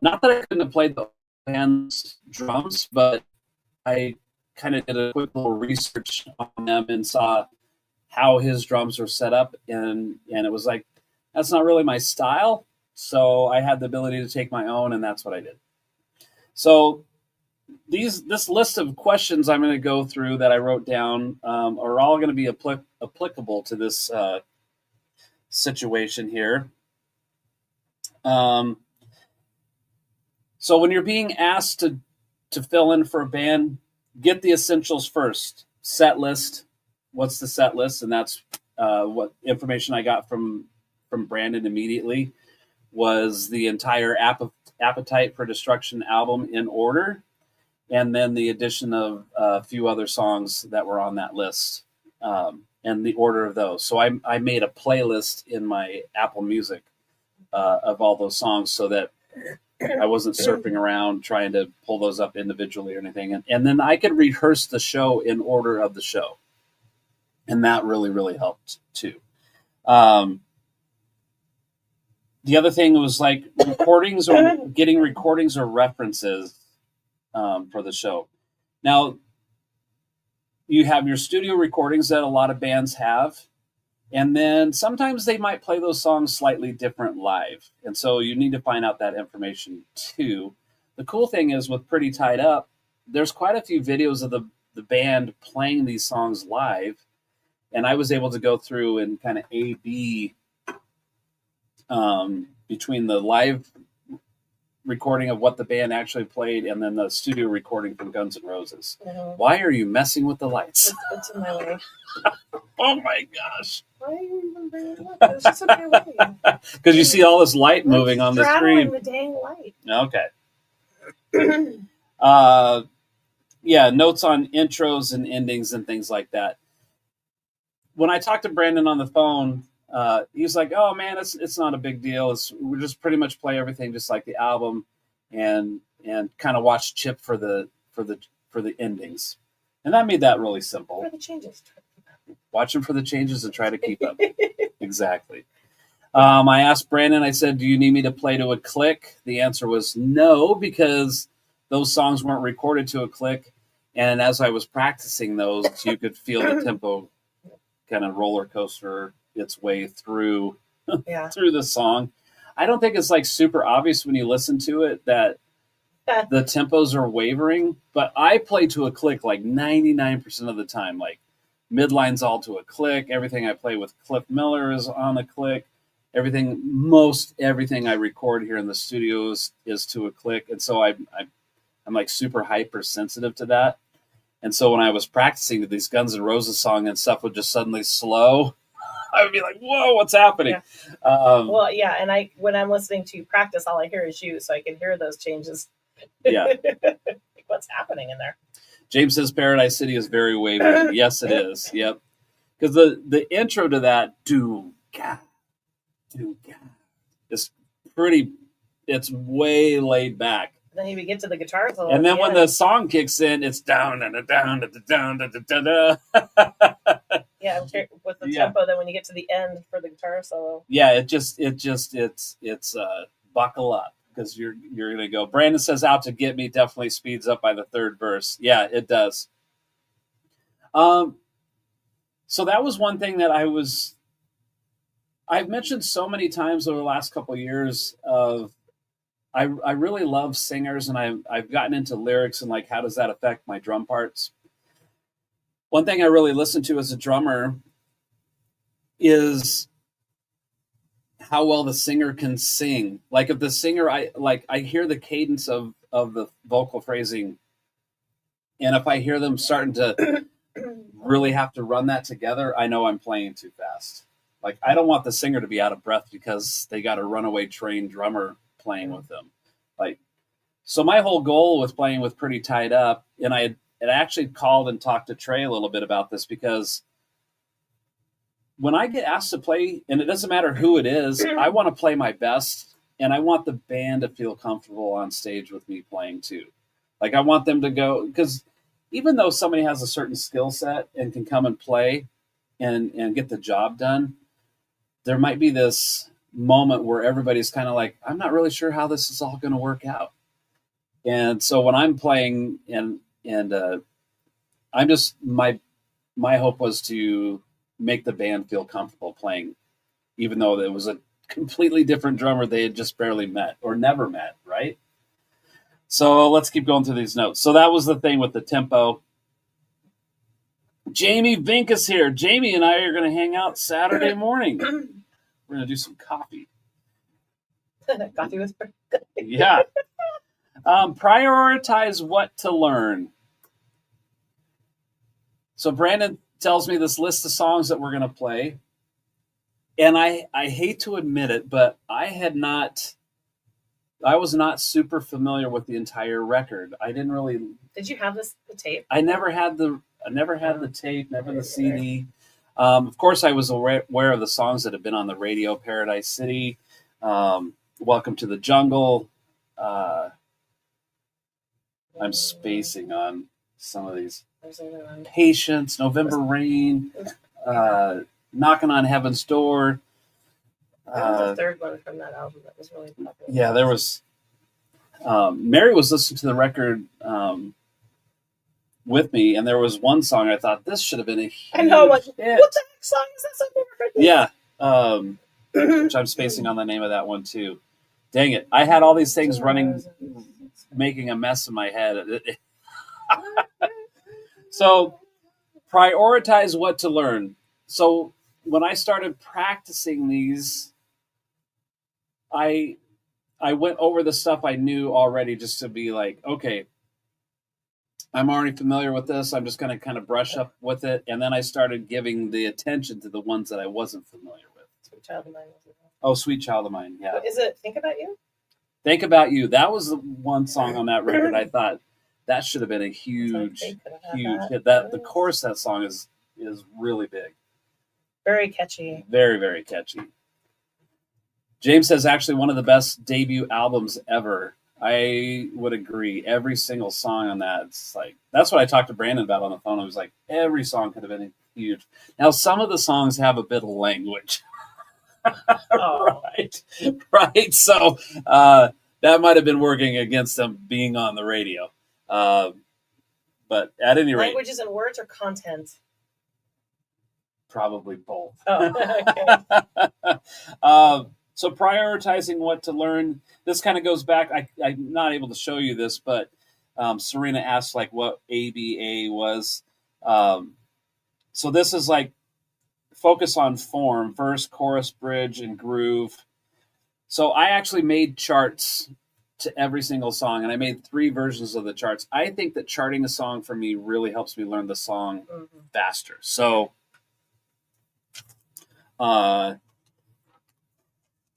Not that I couldn't have played the band's drums, but I kind of did a quick little research on them and saw how his drums were set up, and it was like, that's not really my style. So I had the ability to take my own, and that's what I did. So this list of questions I'm going to go through that I wrote down are all going to be applicable to this situation here. So when you're being asked to fill in for a band, get the essentials first. Set list. What's the set list? And that's what information I got from Brandon immediately was the entire Appetite for Destruction album in order, and then the addition of a few other songs that were on that list, and the order of those. So I made a playlist in my Apple Music of all those songs so that I wasn't surfing around trying to pull those up individually or anything. And then I could rehearse the show in order of the show. And that really, really helped too. The other thing was like recordings or getting recordings or references for the show. Now, you have your studio recordings that a lot of bands have. And then sometimes they might play those songs slightly different live. And so you need to find out that information too. The cool thing is with Pretty Tied Up, there's quite a few videos of the band playing these songs live. And I was able to go through and kind of A/B between the live recording of what the band actually played and then the studio recording from Guns N' Roses. Mm-hmm. Why are you messing with the lights? It's in my way. Oh my gosh. Why are you even bringing it up? It's just in my way. Because you see all this light moving on the screen. The dang light. Okay. Yeah, notes on intros and endings and things like that. When I talked to Brandon on the phone, he was like, "Oh man, it's not a big deal. We just pretty much play everything just like the album, and kind of watch Chip for the endings." And that made that really simple. For the changes. Watch him for the changes and try to keep up. Exactly. I asked Brandon, I said, "Do you need me to play to a click?" The answer was no, because those songs weren't recorded to a click. And as I was practicing those, you could feel the tempo kind of roller coaster its way through through the song. I don't think it's like super obvious when you listen to it that the tempos are wavering, but I play to a click like 99% of the time. Like midline's all to a click. Everything I play with Cliff Miller is on a click. Most everything I record here in the studio is to a click. And so I'm like super hypersensitive to that. And so when I was practicing these Guns N' Roses song and stuff would just suddenly slow, I would be like, "Whoa, what's happening?" Yeah. And when I'm listening to you practice, all I hear is you, so I can hear those changes. Yeah. What's happening in there? James says Paradise City is very wavy. Yes, it is. Yep. Because the intro to that do ga, is it's way laid back. Then you get to the guitar solo. And then when the song kicks in, it's down and down and down and down. Yeah, with the tempo. Then when you get to the end for the guitar solo. Yeah, it's buckle up because you're gonna go. Brandon says "Out to Get Me" definitely speeds up by the third verse. Yeah, it does. So that was one thing that I've mentioned so many times over the last couple of years of. I really love singers, and I've gotten into lyrics and like how does that affect my drum parts. One thing I really listen to as a drummer is how well the singer can sing. Like if the singer, I hear the cadence of the vocal phrasing, and if I hear them starting to really have to run that together, I know I'm playing too fast. Like I don't want the singer to be out of breath because they got a runaway trained drummer playing with them. So my whole goal with playing with Pretty Tied Up, and I had actually called and talked to Trey a little bit about this because when I get asked to play, and it doesn't matter who it is, I want to play my best, and I want the band to feel comfortable on stage with me playing too. Like I want them to go, because even though somebody has a certain skill set and can come and play and get the job done, there might be this moment where everybody's kind of like, I'm not really sure how this is all going to work out. And so when I'm playing and I'm just, my hope was to make the band feel comfortable playing, even though it was a completely different drummer they had just barely met or never met, right? So let's keep going through these notes. So that was the thing with the tempo. Jamie Vink is here. Jamie and I are going to hang out Saturday morning. We're going to do some coffee. Coffee with Yeah. Prioritize what to learn. So Brandon tells me this list of songs that we're going to play. And I hate to admit it, but I was not super familiar with the entire record. I didn't really. Did you have the tape? I never had the tape, never the CD. Of course, I was aware of the songs that have been on the radio, Paradise City, Welcome to the Jungle. I'm spacing on some of these. Patience, November Rain, Knocking on Heaven's Door. That was the third one from that album that was really popular. Yeah, there was. Mary was listening to the record with me, and there was one song I thought this should have been a huge I know, like, hit. what the heck song is that? Something Yeah, which I'm spacing on the name of that one too. Dang it! I had all these things running, making a mess in my head. So, prioritize what to learn. So when I started practicing these, I went over the stuff I knew already just to be like, okay, I'm already familiar with this. I'm just going to kind of brush up with it. And then I started giving the attention to the ones that I wasn't familiar with. Sweet Child of Mine. Oh, Sweet Child of Mine. Yeah. Is it Think About You? Think About You. That was the one song on that record I thought that should have been a huge hit. The chorus of that song is really big. Very catchy. Very, very catchy. James says actually one of the best debut albums ever. I would agree. Every single song on that, it's like, that's what I talked to Brandon about on the phone. I was like, every song could have been huge. Now, some of the songs have a bit of language. Oh. Right. So that might have been working against them being on the radio. But at any rate. Languages and words or content? Probably both. Oh, okay. So prioritizing what to learn. This kind of goes back. I'm not able to show you this, but Serena asked like what ABA was. So this is like focus on form, verse, chorus, bridge, and groove. So I actually made charts to every single song, and I made 3 versions of the charts. I think that charting a song for me really helps me learn the song faster. So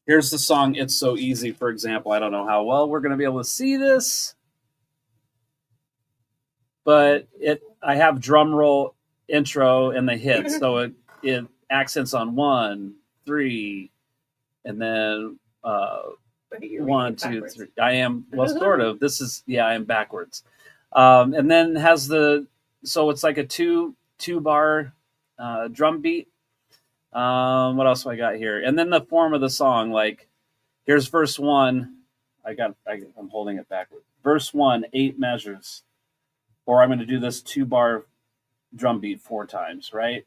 here's the song It's So Easy, for example. I don't know how well we're going to be able to see this, but I have drum roll intro and the hit. So it accents on 1, 3, and then 1, 2, 3. I am, well, sort of. This is, I am backwards. And then has so it's like a two bar drum beat. What else do I got here? And then the form of the song, like here's verse 1. I'm holding it backward. Verse 1, 8 measures, or I'm going to do this 2 bar drum beat 4 times, right?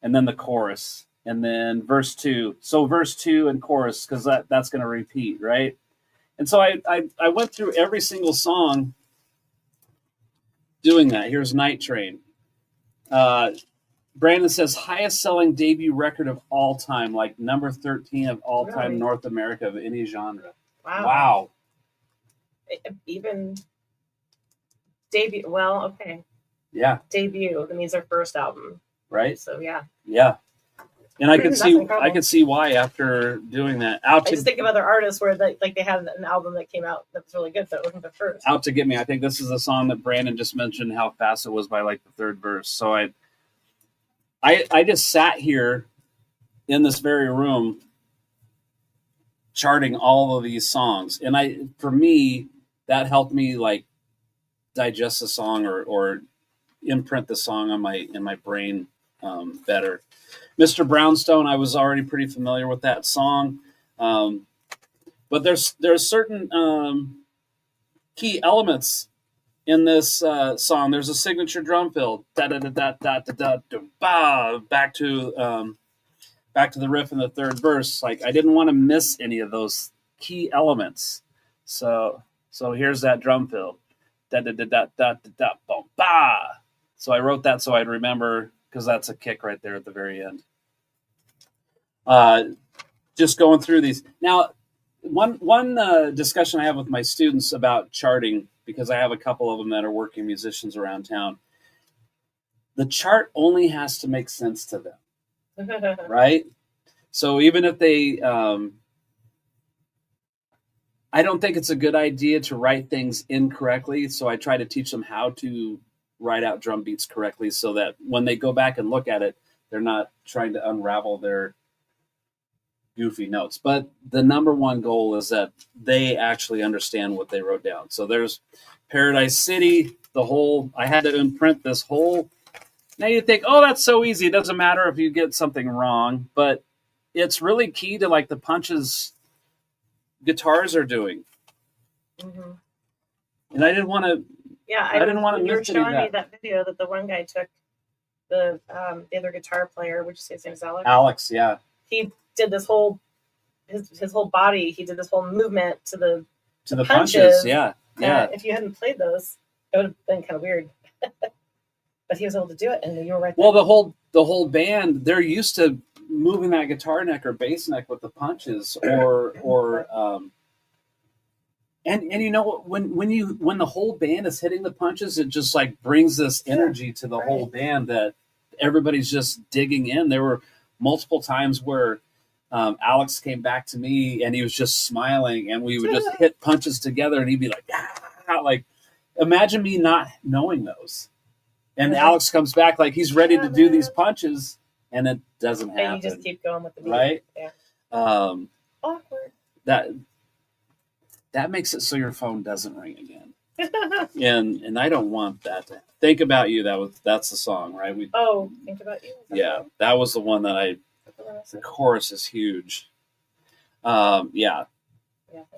And then the chorus, and then verse 2. So verse 2 and chorus, because that's going to repeat, right? And so I went through every single song doing that. Here's Night Train. Brandon says highest selling debut record of all time, like number 13 of all time in North America of any genre. Wow. Even debut. Well, okay. Yeah. Debut. That means their first album. Right. So yeah. Yeah. And I could see incredible. I could see why after doing that. I just think of other artists where they had an album that came out that was really good, so it wasn't the first. Out to Get Me. I think this is a song that Brandon just mentioned how fast it was by like the 3rd verse. So I just sat here in this very room charting all of these songs. And for me, that helped me like digest the song or imprint the song in my brain better. Mr. Brownstone, I was already pretty familiar with that song. But there's certain key elements in this song. There's a signature drum fill, da da da da da da da ba, back to the riff in the third verse. Like I didn't want to miss any of those key elements. So here's that drum fill, da da da da da da da ba. So I wrote that so I'd remember, because that's a kick right there at the very end. Just going through these now. One discussion I have with my students about charting, because I have a couple of them that are working musicians around town. The chart only has to make sense to them, right? So even if they, I don't think it's a good idea to write things incorrectly. So I try to teach them how to write out drum beats correctly, so that when they go back and look at it, they're not trying to unravel their goofy notes. But the number one goal is that they actually understand what they wrote down. So there's Paradise City, I had to imprint this whole. Now you think, oh, that's so easy. It doesn't matter if you get something wrong, but it's really key to like the punches guitars are doing. Mm-hmm. And I didn't want to. Yeah, I didn't want to. You were showing me that video that the one guy took. The other guitar player, would you say his name is Alex? Alex, yeah. He did this whole his whole body. He did this whole movement to the punches. Yeah. If you hadn't played those, it would have been kind of weird. But he was able to do it, and you were right there. Well, the whole band, they're used to moving that guitar neck or bass neck with the punches, or and you know, when the whole band is hitting the punches, it just like brings this energy to the whole band that everybody's just digging in. There were multiple times where Alex came back to me and he was just smiling, and we would just hit punches together, and he'd be like, ah, like, imagine me not knowing those. And Alex comes back like he's ready to do these punches, and it doesn't happen. And you just keep going with the beat. Right? Yeah. Awkward. That makes it so your phone doesn't ring again. and I don't want that to Think About You. That's the song, right? Think About You. Yeah, that was the one that the chorus is huge. Yeah.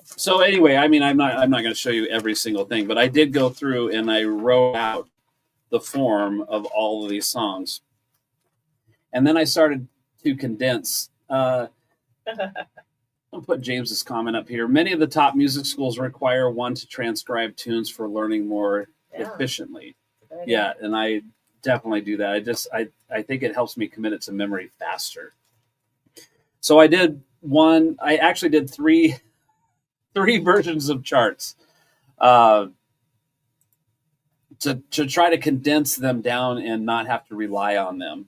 So anyway, I mean, I'm not going to show you every single thing, but I did go through and I wrote out the form of all of these songs, and then I started to condense. I'll put James's comment up here. Many of the top music schools require one to transcribe tunes for learning more efficiently. Yeah, and I definitely do that. I think it helps me commit it to memory faster. So I did one. I actually did three versions of charts to try to condense them down and not have to rely on them.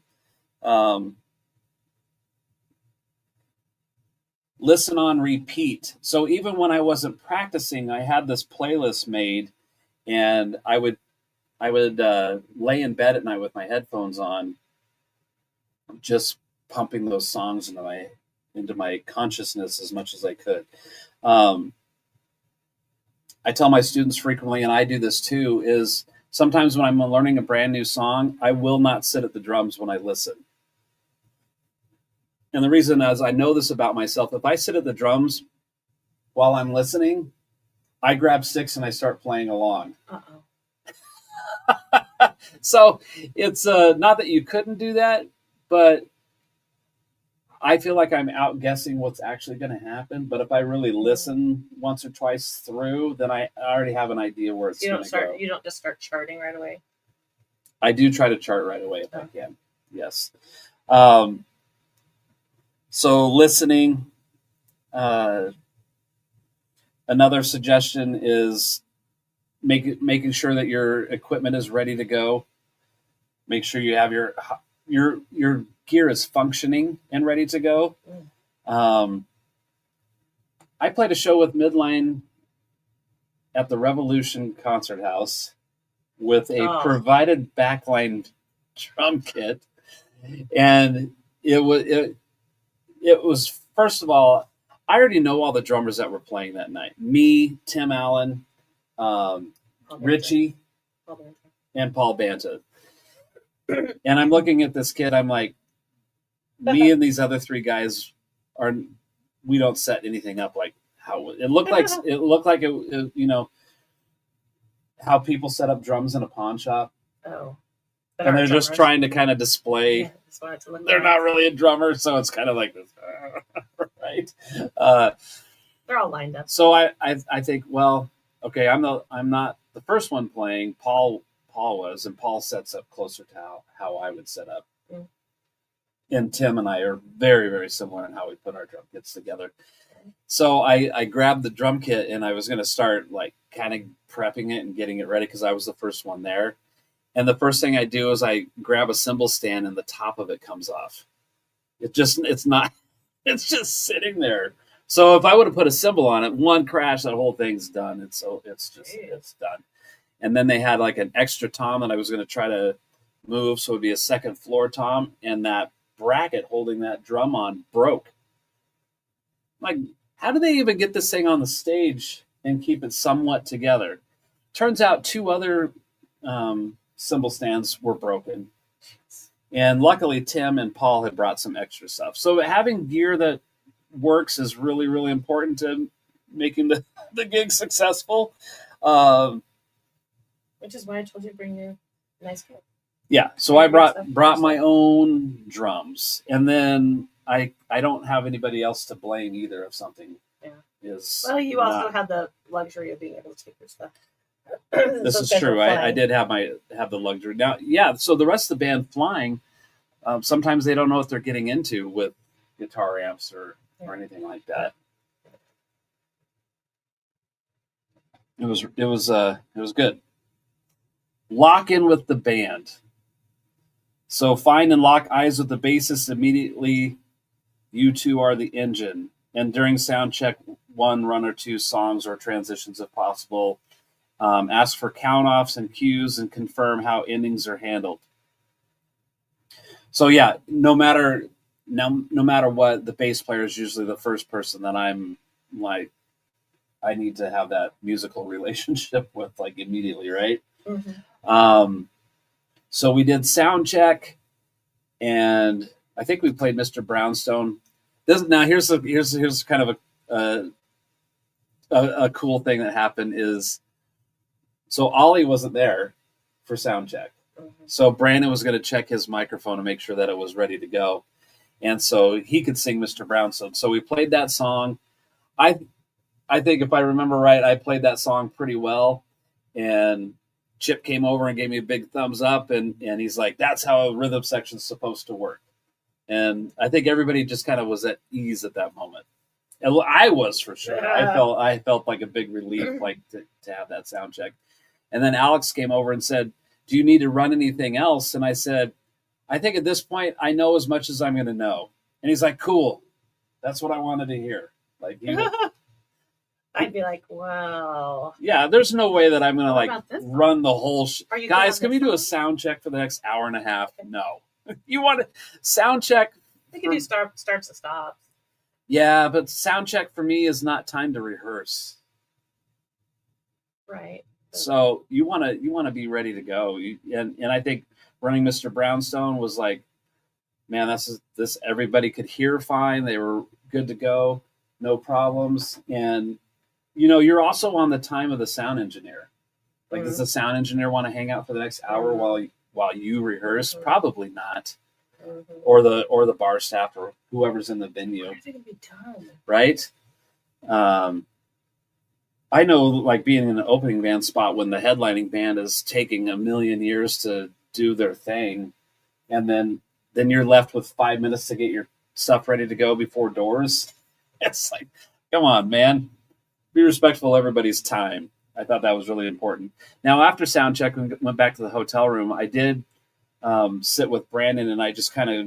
Listen on repeat. So even when I wasn't practicing, I had this playlist made, and I would lay in bed at night with my headphones on, just pumping those songs into my consciousness as much as I could. I tell my students frequently, and I do this too, is sometimes when I'm learning a brand new song, I will not sit at the drums when I listen. And the reason is, I know this about myself. If I sit at the drums while I'm listening, I grab sticks and I start playing along. So it's not that you couldn't do that, but I feel like I'm outguessing what's actually going to happen. But if I really listen once or twice through, then I already have an idea where it's going to go. You don't just start charting right away? I do try to chart right away if I can. Yes. So listening, another suggestion is making sure that your equipment is ready to go. Make sure you have your gear is functioning and ready to go. I played a show with Midline at the Revolution Concert House with a provided backline drum kit, and it it was, first of all, I already know all the drummers that were playing that night. Me, Tim Allen, Richie, and Paul Banta. And I'm looking at this kid. I'm like, me and these other three guys we don't set anything up like how it looked like. It looked like it you know, how people set up drums in a pawn shop. Oh. And they're just trying to kind of display. Yeah, they're not really a drummer, so it's kind of like this, right? They're all lined up. So I think, well, okay, I'm not the first one playing. Paul was, and Paul sets up closer to how I would set up. Mm. And Tim and I are very, very similar in how we put our drum kits together. So I grabbed the drum kit and I was going to start like kind of prepping it and getting it ready because I was the first one there. And the first thing I do is I grab a cymbal stand and the top of it comes off. It's just sitting there. So if I would have put a cymbal on it, one crash, that whole thing's done. And so it's done. And then they had like an extra tom that I was going to try to move. So it would be a second floor tom. And that bracket holding that drum on broke. Like, how do they even get this thing on the stage and keep it somewhat together? Turns out two other cymbal stands were broken. And luckily, Tim and Paul had brought some extra stuff. So having gear that works is really, really important to making the gig successful. Which is why I told you to bring your nice kit. Yeah, so I brought my own drums. And then I don't have anybody else to blame either if something is... Well, you also had the luxury of being able to take your stuff. This is true. I did have the luxury. Now, yeah, so the rest of the band flying, sometimes they don't know what they're getting into with guitar amps or anything like that. It was good. Lock in with the band. So find and lock eyes with the bassist immediately. You two are the engine. And during sound check, one or two songs or transitions if possible. Ask for count-offs and cues and confirm how endings are handled. So yeah, no matter what, the bass player is usually the first person that I'm like, I need to have that musical relationship with like immediately, right? Mm-hmm. So we did sound check, and I think we played Mr. Brownstone. Here's kind of a cool thing that happened is. So Ollie wasn't there for sound check. Mm-hmm. So Brandon was going to check his microphone to make sure that it was ready to go. And so he could sing Mr. Brownstone. So we played that song. I think if I remember right, I played that song pretty well. And Chip came over and gave me a big thumbs up. And he's like, that's how a rhythm section's supposed to work. And I think everybody just kind of was at ease at that moment. And I was for sure. Yeah. I felt like a big relief, like to have that sound check. And then Alex came over and said, do you need to run anything else? And I said, I think at this point, I know as much as I'm going to know. And he's like, cool. That's what I wanted to hear. Like, I'd be like, wow. Yeah, there's no way that I'm going to run the whole... Guys, can we do a sound check for the next hour and a half? No. You want to sound check? We can do starts and stops. Yeah, but sound check for me is not time to rehearse. Right. So you want to be ready to go. And I think running Mr. Brownstone was like, man, this everybody could hear fine. They were good to go, no problems. And you're also on the time of the sound engineer. Like, does the sound engineer want to hang out for the next hour while you rehearse? Probably not. Or the bar staff or whoever's in the venue. Why are they gonna be done? Right? I know, like, being in an opening band spot when the headlining band is taking a million years to do their thing, and then you're left with 5 minutes to get your stuff ready to go before doors. It's like, come on, man. Be respectful of everybody's time. I thought that was really important. Now, after sound check, we went back to the hotel room. I did sit with Brandon, and I just kind of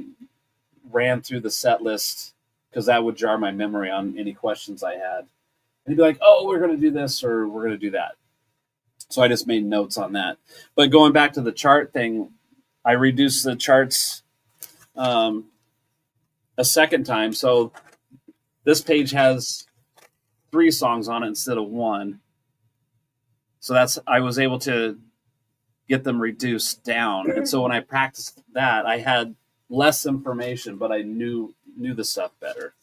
ran through the set list because that would jar my memory on any questions I had. And he'd be like, oh, we're going to do this or we're going to do that. So I just made notes on that. But going back to the chart thing, I reduced the charts a second time. So this page has 3 songs on it instead of 1. So I was able to get them reduced down. And so when I practiced that, I had less information, but I knew the stuff better.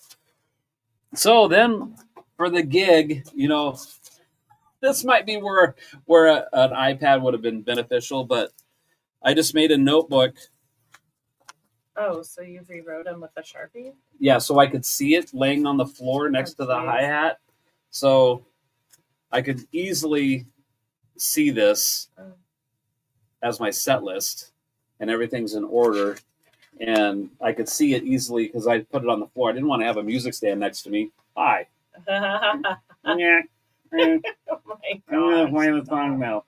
So then for the gig, this might be where an iPad would have been beneficial, but I just made a notebook. Oh, so you rewrote them with a Sharpie? Yeah, so I could see it laying on the floor next to the hi-hat. So I could easily see this as my set list, and everything's in order. And I could see it easily because I put it on the floor. I didn't want to have a music stand next to me. Hi. Oh my I'm going to play the song now.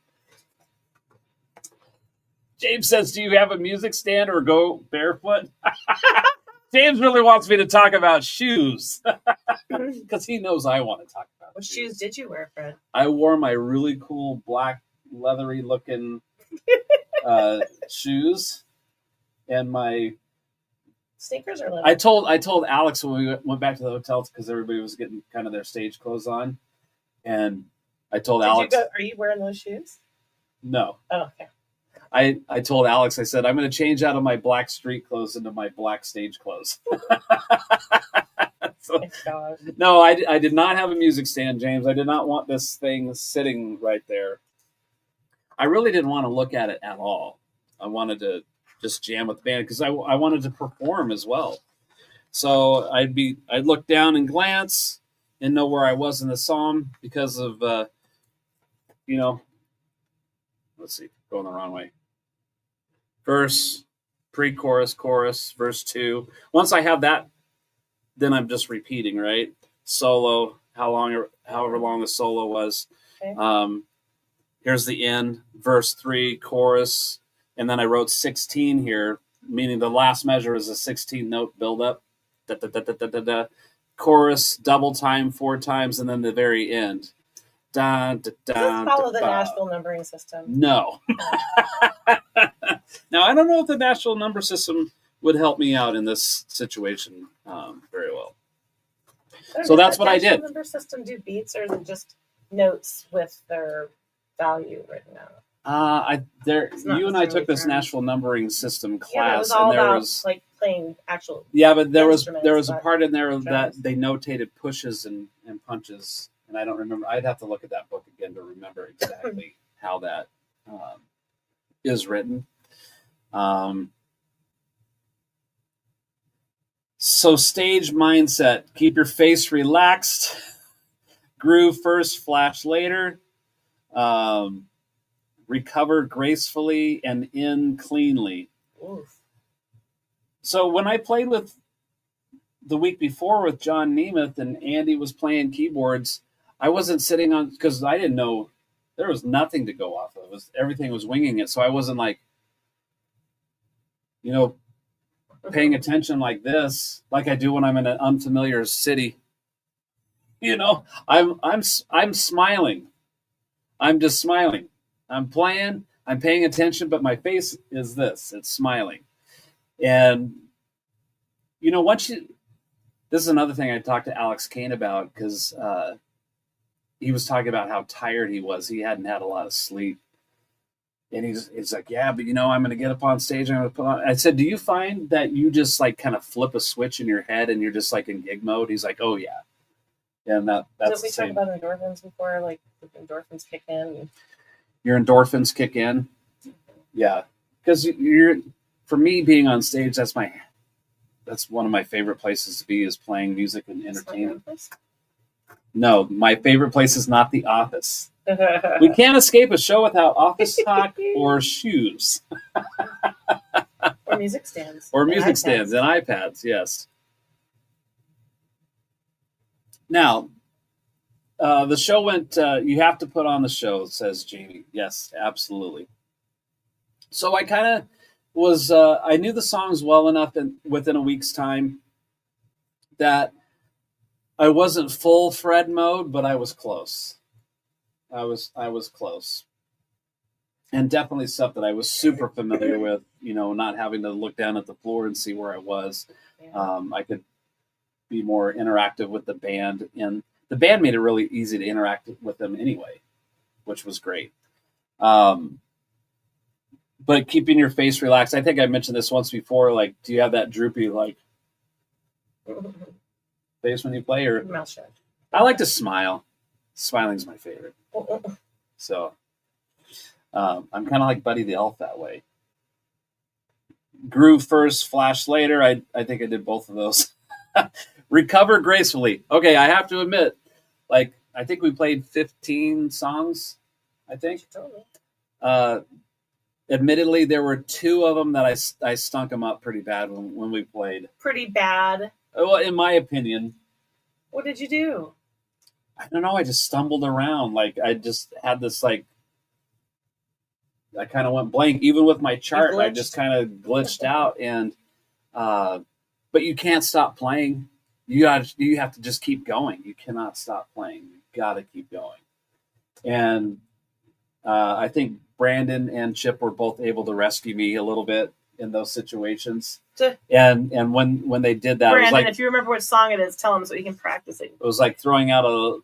James says, do you have a music stand or go barefoot? James really wants me to talk about shoes because he knows I want to talk about What shoes did you wear, Fred? I wore my really cool black leathery looking shoes and my sneakers are leather. I told Alex when we went back to the hotel because everybody was getting kind of their stage clothes on, and I told Alex, are you wearing those shoes? No. Oh, okay. I told Alex, I said, I'm going to change out of my black street clothes into my black stage clothes. No, I did not have a music stand, James. I did not want this thing sitting right there. I really didn't want to look at it at all. I wanted to just jam with the band because I wanted to perform as well. So I'd look down and glance and know where I was in the song because of, let's see, going the wrong way. Verse, pre-chorus, chorus, verse 2. Once I have that, then I'm just repeating, right? Solo, however long the solo was. Okay. Here's the end, verse 3, chorus, and then I wrote 16 here, meaning the last measure is a 16-note buildup. Da, da, da, da, da, da, da. Chorus, double time 4 times, and then the very end. Da, da, da, does it follow the Nashville numbering system? No. Now, I don't know if the Nashville number system would help me out in this situation very well. So that's what I did. Does the number system do beats, or is it just notes with their value written out? You and I took this Nashville numbering system class, and there was like playing actual. Yeah, but there was a part in there that they notated pushes and punches, and I don't remember. I'd have to look at that book again to remember exactly how that is written. So stage mindset: keep your face relaxed, groove first, flash later. Recover gracefully and end cleanly. Oof. So when I played with the week before with John Nemeth and Andy was playing keyboards, I wasn't sitting on because I didn't know there was nothing to go off of. Everything was winging it, so I wasn't like, paying attention like this, like I do when I'm in an unfamiliar city. I'm smiling. I'm just smiling. I'm playing, I'm paying attention, but my face is this. It's smiling. And, this is another thing I talked to Alex Kane about because he was talking about how tired he was. He hadn't had a lot of sleep. And he's like, yeah, but I'm going to get up on stage. I'm going to put on. I said, do you find that you just like kind of flip a switch in your head and you're just like in gig mode? He's like, oh, yeah. And that's Did we talk about endorphins before? Like endorphins kick in? Your endorphins kick in. Yeah. Because for me, being on stage, that's one of my favorite places to be is playing music and entertainment. No, my favorite place is not the office. We can't escape a show without office talk or shoes. Or music stands. Or music stands and iPads, yes. Now, the show went, you have to put on the show, says Jamie. Yes, absolutely. So I kind of was, I knew the songs well enough within a week's time that I wasn't full Fred mode, but I was close. I was close. and definitely stuff that I was super familiar with, not having to look down at the floor and see where I was. Yeah. I could be more interactive with the band, and the band made it really easy to interact with them anyway, which was great. But keeping your face relaxed. I think I mentioned this once before. Like, do you have that droopy face when you play, or mouth shut? I like to smile. Smiling's my favorite. So I'm kind of like Buddy the Elf that way. Groove first, flash later. I think I did both of those. Recover gracefully. Okay, I have to admit, I think we played 15 songs. I think. Admittedly, there were 2 of them that I stunk them up pretty bad when we played. Pretty bad? Well, in my opinion. What did you do? I don't know. I just stumbled around. I just had this, I kind of went blank. Even with my chart, I just kind of glitched out. And but you can't stop playing. You have to just keep going. You cannot stop playing. You got to keep going. And I think Brandon and Chip were both able to rescue me a little bit in those situations. And when they did that, Brandon, it was like, if you remember what song it is, tell them so you can practice it. It was like throwing out a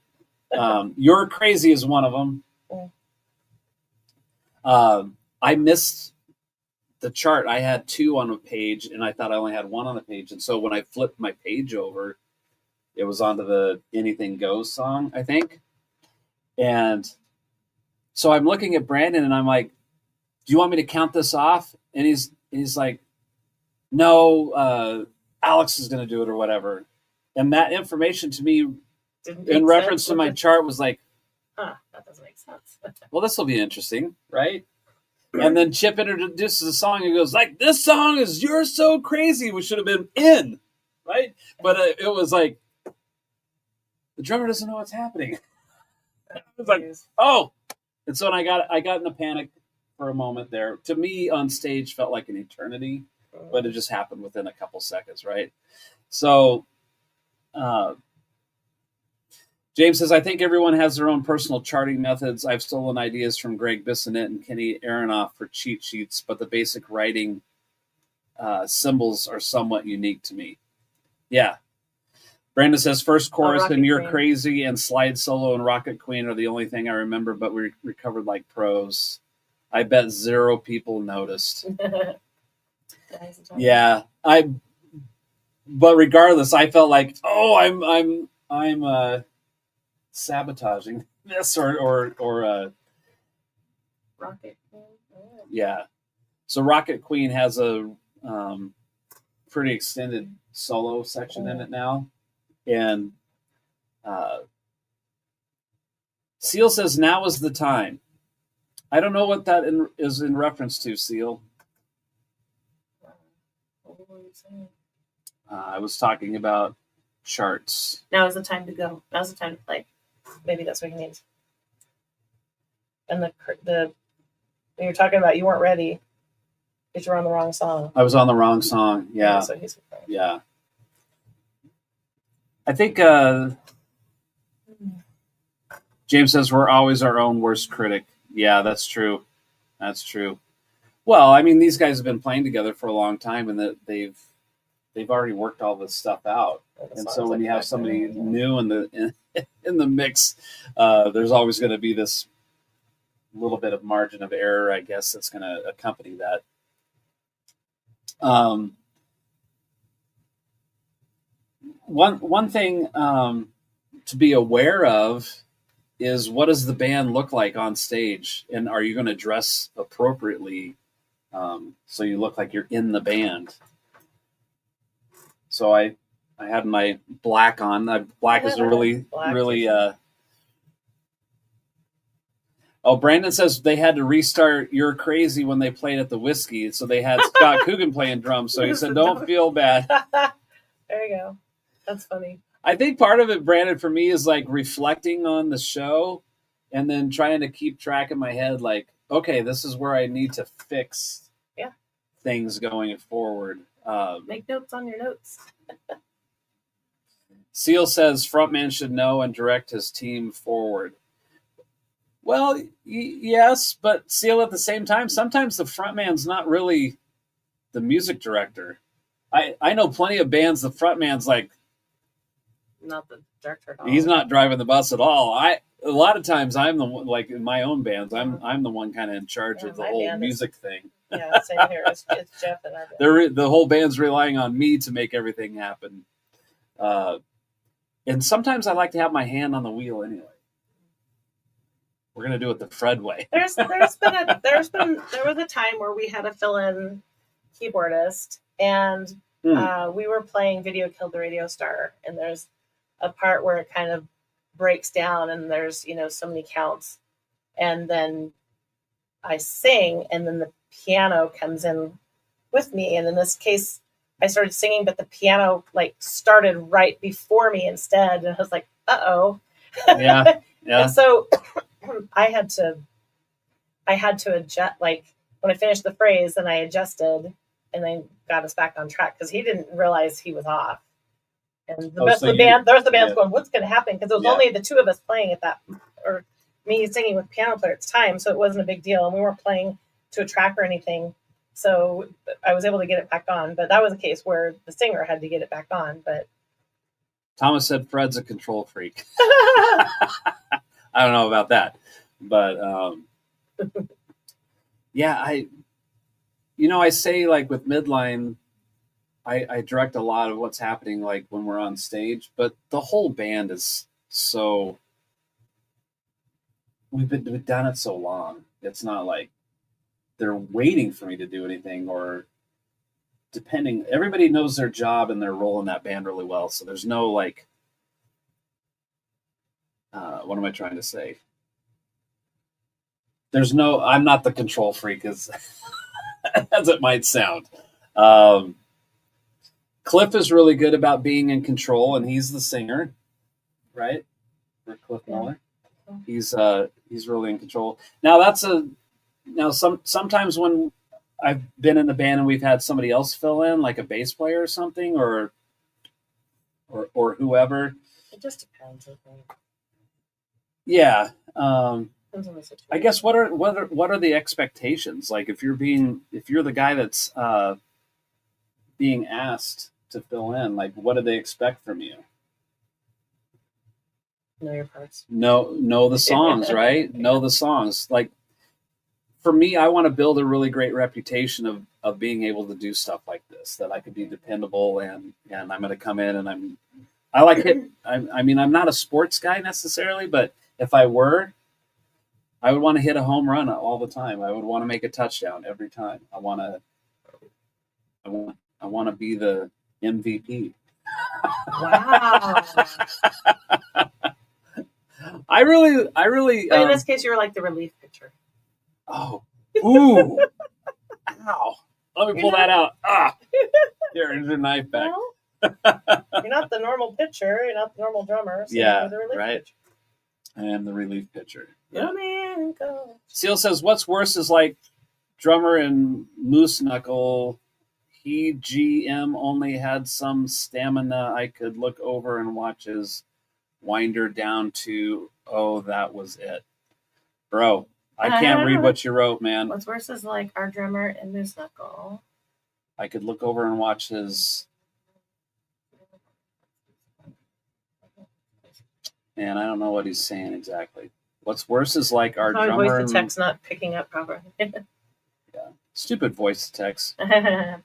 "You're Crazy" is one of them. I missed the chart. I had 2 on a page, and I thought I only had 1 on a page. And so when I flipped my page over, it was onto the "Anything Goes" song, I think. And so I'm looking at Brandon, and I'm like, "Do you want me to count this off?" And he's like, "No, Alex is going to do it or whatever." And that information to me, in reference to my chart, was like, "Huh, that doesn't make sense." Well, this will be interesting, right? And then Chip introduces a song and goes, "This song is 'You're So Crazy,' which should have been in, right?" But it was like, the drummer doesn't know what's happening. I was like, "Oh." And so I got in a panic for a moment there. To me, on stage, felt like an eternity, but it just happened within a couple seconds, right? So James says, "I think everyone has their own personal charting methods. I've stolen ideas from Greg Bissonette and Kenny Aronoff for cheat sheets, but the basic writing symbols are somewhat unique to me." Yeah. Brandon says, "First chorus and You're Crazy and slide solo and Rocket Queen are the only thing I remember, but we recovered like pros. I bet 0 people noticed." Yeah. But regardless, I felt like, I'm sabotaging this or Rocket Queen. Yeah. So Rocket Queen has a pretty extended solo section in it now. And Seal says, "Now is the time." I don't know what that is in reference to, Seal. I was talking about charts. Now is the time to go. Now's the time to play. Maybe that's what he means. And the when you're talking about you weren't ready because you were on the wrong song. I was on the wrong song. Yeah. That's what he's referring to. Yeah. I think James says, "We're always our own worst critic." Yeah, that's true. That's true. Well, I mean, these guys have been playing together for a long time, and that they've already worked all this stuff out. And so when you have somebody new in the mix, there's always going to be this little bit of margin of error, I guess, that's going to accompany that. One thing to be aware of is, what does the band look like on stage, and are you going to dress appropriately so you look like you're in the band? So I had my black on. Black is a really Oh, Brandon says they had to restart You're Crazy when they played at the Whiskey, so they had Scott Coogan playing drums. So he said, "Don't feel bad." There you go. That's funny. I think part of it, Brandon, for me is like reflecting on the show and then trying to keep track in my head, like, okay, this is where I need to fix things going forward. Make notes on your notes. Seal says frontman should know and direct his team forward. Well, yes, but Seal at the same time, sometimes the frontman's not really the music director. I know plenty of bands, the frontman's like, not the director at all. he's not driving the bus at all. A lot of times I'm the one, like in my own bands, I'm the one kind of in charge of the whole music thing. Yeah, same here. It's Jeff and our band. The whole band's relying on me to make everything happen. And sometimes I like to have my hand on the wheel anyway. We're gonna do it the Fred way. There was a time where we had a fill-in keyboardist, and we were playing Video Killed the Radio Star, and there's a part where it kind of breaks down, and there's so many counts, and then I sing, and then the piano comes in with me, and in this case, I started singing, but the piano like started right before me instead, and I was like, "Uh-oh." Yeah. And so I had to adjust, like when I finished the phrase, and I adjusted and then got us back on track because he didn't realize he was off. And the rest of the band's going, "What's going to happen?" Because it was only the two of us playing at that, or me singing with piano player at the time, so it wasn't a big deal, and we weren't playing to a track or anything. So I was able to get it back on, but that was a case where the singer had to get it back on. But Thomas said Fred's a control freak. I don't know about that, but yeah, I say like with Midline, I direct a lot of what's happening like when we're on stage, but the whole band is so, we've done it so long. It's not like they're waiting for me to do anything, or everybody knows their job and their role in that band really well. So there's no like, what am I trying to say? I'm not the control freak as it might sound. Cliff is really good about being in control, and he's the singer, right? For Cliff Miller. He's really in control. Now sometimes when I've been in the band and we've had somebody else fill in, like a bass player or something, or whoever. It just depends, I think. Yeah. Depends on the situation. I guess what are the expectations? Like if you're the guy that's being asked to fill in, like what do they expect from you? Know your parts. Know the songs, right? Know the songs. Like for me, I want to build a really great reputation of being able to do stuff like this, that I could be dependable, and I'm going to come in and I'm not a sports guy necessarily, but if I were, I would want to hit a home run all the time. I would want to make a touchdown every time. I want to be the MVP. Wow. I really. But in this case, you were like the relief pitcher. Oh, ooh, ow! Let me pull that out. Here's your knife back. Well, you're not the normal pitcher. You're not the normal drummer. So yeah, you're the relief right. pitcher. I am the relief pitcher. Yeah. Go man, go. Seal says, "What's worse is like drummer and Moose Knuckle. He GM only had some stamina. I could look over and watch his winder down to, oh, that was it. Bro, I can't read what you wrote, man. What's worse is like our drummer and Moose Knuckle. I could look over and watch his, and I don't know what he's saying exactly. What's worse is like our drummer. Voice to text not picking up properly. Yeah, stupid voice to text. Jamie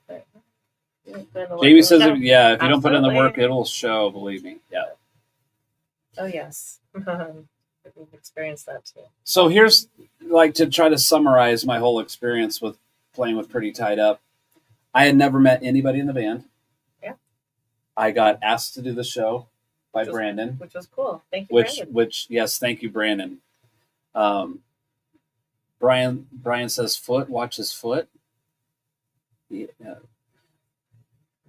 Jamie says, if you don't put in the work, it'll show, believe me. Yeah. Oh, yes. We've experienced that too. So here's, like, to try to summarize my whole experience with playing with Pretty Tied Up. I had never met anybody in the band. Yeah. I got asked to do the show by Brandon. Which was cool. Thank you, Brandon. Yes, thank you, Brandon. Brian says foot, watch his foot. Yeah.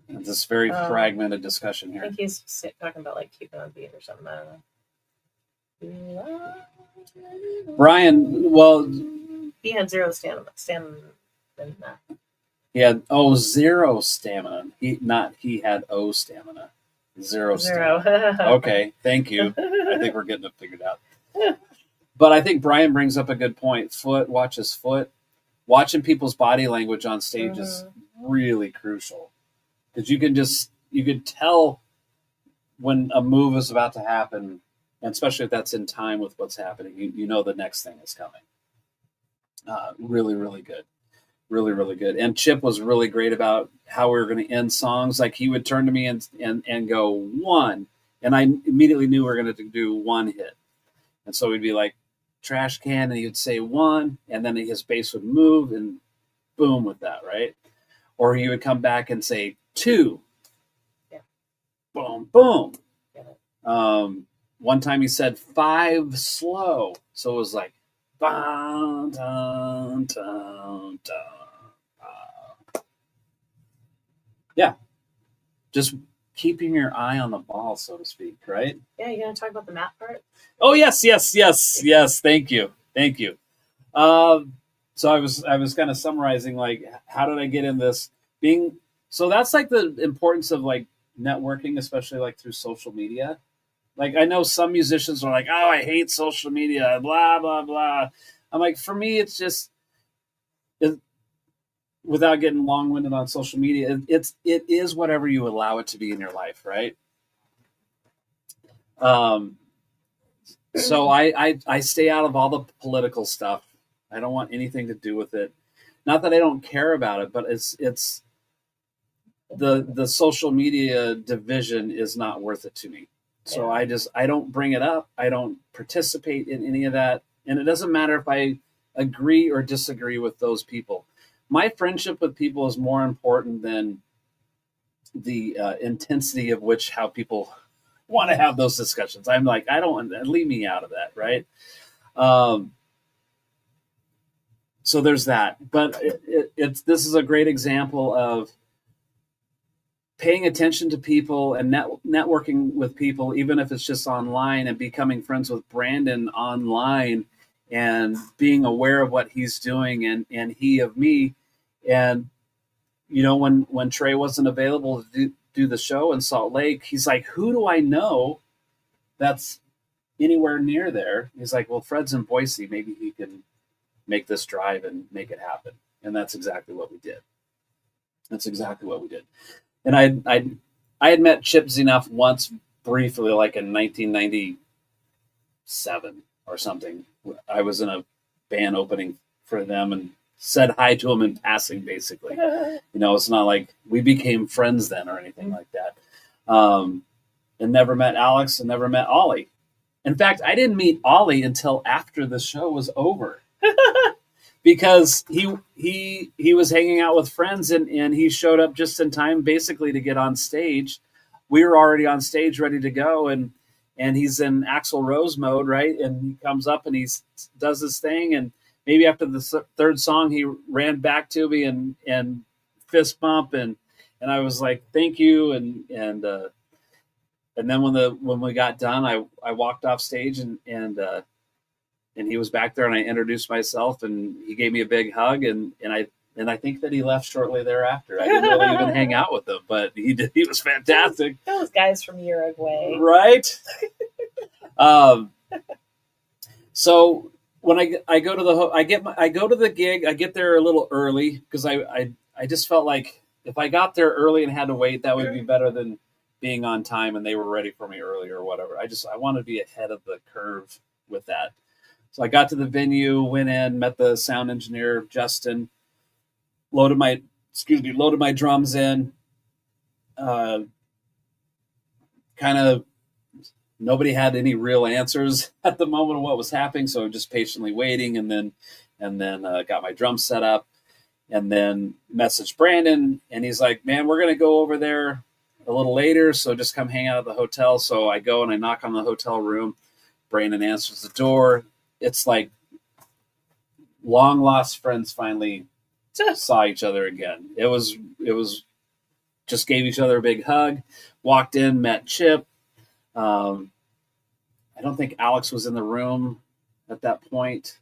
This very fragmented discussion here. I think he's talking about like keeping on beat or something. I don't know. Brian, well, he had zero stamina. He had zero stamina. He had stamina. Zero. Stamina. Okay, thank you. I think we're getting it figured out. But I think Brian brings up a good point. Watch his foot. Watching people's body language on stage is really crucial, because you can tell when a move is about to happen, and especially if that's in time with what's happening. You know the next thing is coming. Really, really good. Really, really good. And Chip was really great about how we were going to end songs. Like, he would turn to me and go, one, and I immediately knew we were going to do one hit. And so we'd be like, trash can, and he would say one, and then his bass would move, and boom with that, right? Or he would come back and say two. Yeah. Boom, boom. Yeah. One time he said five slow. So it was like, dun, dun, dun, dun. Yeah. Just keeping your eye on the ball, so to speak, right? Yeah, you gonna talk about the map part? Oh, yes. Thank you. So I was kind of summarizing, like, how did I get in this being? So that's like the importance of like networking, especially like through social media. Like, I know some musicians are like, oh, I hate social media, blah, blah, blah. I'm like, for me, it's just, without getting long-winded on social media, it is whatever you allow it to be in your life, right? So I stay out of all the political stuff. I don't want anything to do with it. Not that I don't care about it, but it's the social media division is not worth it to me. So I don't bring it up. I don't participate in any of that. And it doesn't matter if I agree or disagree with those people. My friendship with people is more important than the intensity of how people want to have those discussions. I'm like, leave me out of that, right? So there's that. But this is a great example of paying attention to people and networking with people, even if it's just online, and becoming friends with Brandon online, and being aware of what he's doing, and he of me. And, you know, when Trey wasn't available to do the show in Salt Lake, he's like, who do I know that's anywhere near there? He's like, well, Fred's in Boise. Maybe he can make this drive and make it happen. And that's exactly what we did. And I had met Chip Zenoff once briefly, like in 1997 or something. I was in a band opening for them and said hi to him in passing, basically. You know, it's not like we became friends then or anything like that. And never met Alex and never met Ollie. In fact, I didn't meet Ollie until after the show was over. Because he was hanging out with friends, and he showed up just in time, basically, to get on stage. We were already on stage, ready to go, and he's in Axl Rose mode, right? And he comes up and he does his thing, and maybe after the third song, he ran back to me and fist bump, and I was like, "Thank you," and then when we got done, I walked off stage and he was back there, and I introduced myself, and he gave me a big hug, and I think that he left shortly thereafter. I didn't really even hang out with him, but he did. He was fantastic. Those guys from Uruguay, right? So when I go to I go to the gig, I get there a little early, because I just felt like if I got there early and had to wait, that would be better than being on time and they were ready for me early or whatever. I want to be ahead of the curve with that. So I got to the venue, went in, met the sound engineer, Justin, loaded my drums in. Kind of nobody had any real answers at the moment of what was happening, so just patiently waiting, and then got my drums set up, and then messaged Brandon, and he's like, "Man, we're gonna go over there a little later, so just come hang out at the hotel." So I go and I knock on the hotel room. Brandon answers the door. It's like long lost friends finally saw each other again. It was just gave each other a big hug, walked in, met Chip. I don't think Alex was in the room at that point.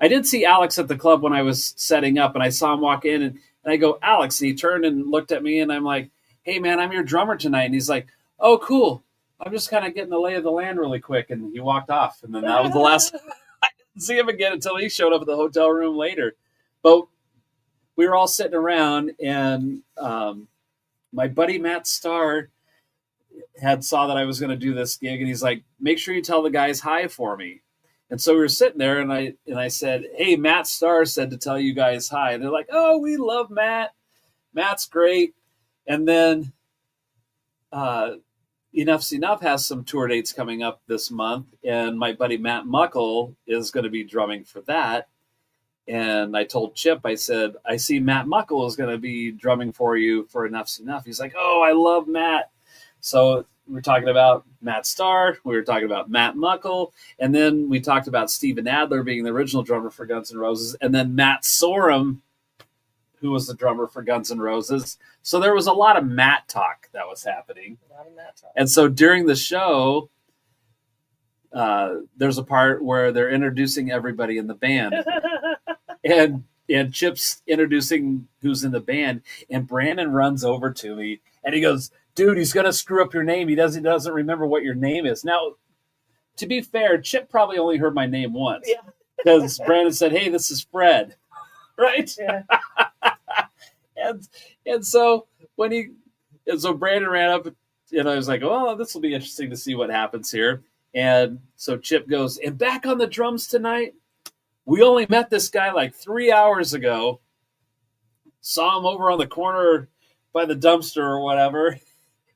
I did see Alex at the club when I was setting up, and I saw him walk in, and I go, "Alex," and he turned and looked at me, and I'm like, "Hey man, I'm your drummer tonight." And he's like, "Oh, cool. I'm just kind of getting the lay of the land really quick." And he walked off, and then that was the last I see him again until he showed up at the hotel room later. But we were all sitting around, and my buddy Matt Starr saw that I was going to do this gig, and he's like, "Make sure you tell the guys hi for me." And so we were sitting there, and I said, "Hey, Matt Starr said to tell you guys hi." And they're like, "Oh, we love Matt. Matt's great." And then Enough's Enough has some tour dates coming up this month, and my buddy Matt Muckle is going to be drumming for that. And I told Chip, I said, "I see Matt Muckle is going to be drumming for you for Enough's Enough." He's like, "Oh, I love Matt." So we're talking about Matt Starr, we were talking about Matt Muckle, and then we talked about Steven Adler being the original drummer for Guns N' Roses, and then Matt Sorum, who was the drummer for Guns N' Roses. So there was a lot of Matt talk that was happening. A lot of Matt talk. And so during the show, there's a part where they're introducing everybody in the band. and Chip's introducing who's in the band, and Brandon runs over to me, and he goes, "Dude, he's going to screw up your name. He doesn't remember what your name is." Now, to be fair, Chip probably only heard my name once. Yeah. Because Brandon said, "Hey, this is Fred." Right? Yeah. and so so Brandon ran up, and I was like, "Oh, this will be interesting to see what happens here." And so Chip goes, "And back on the drums tonight, we only met this guy like 3 hours ago. Saw him over on the corner by the dumpster or whatever."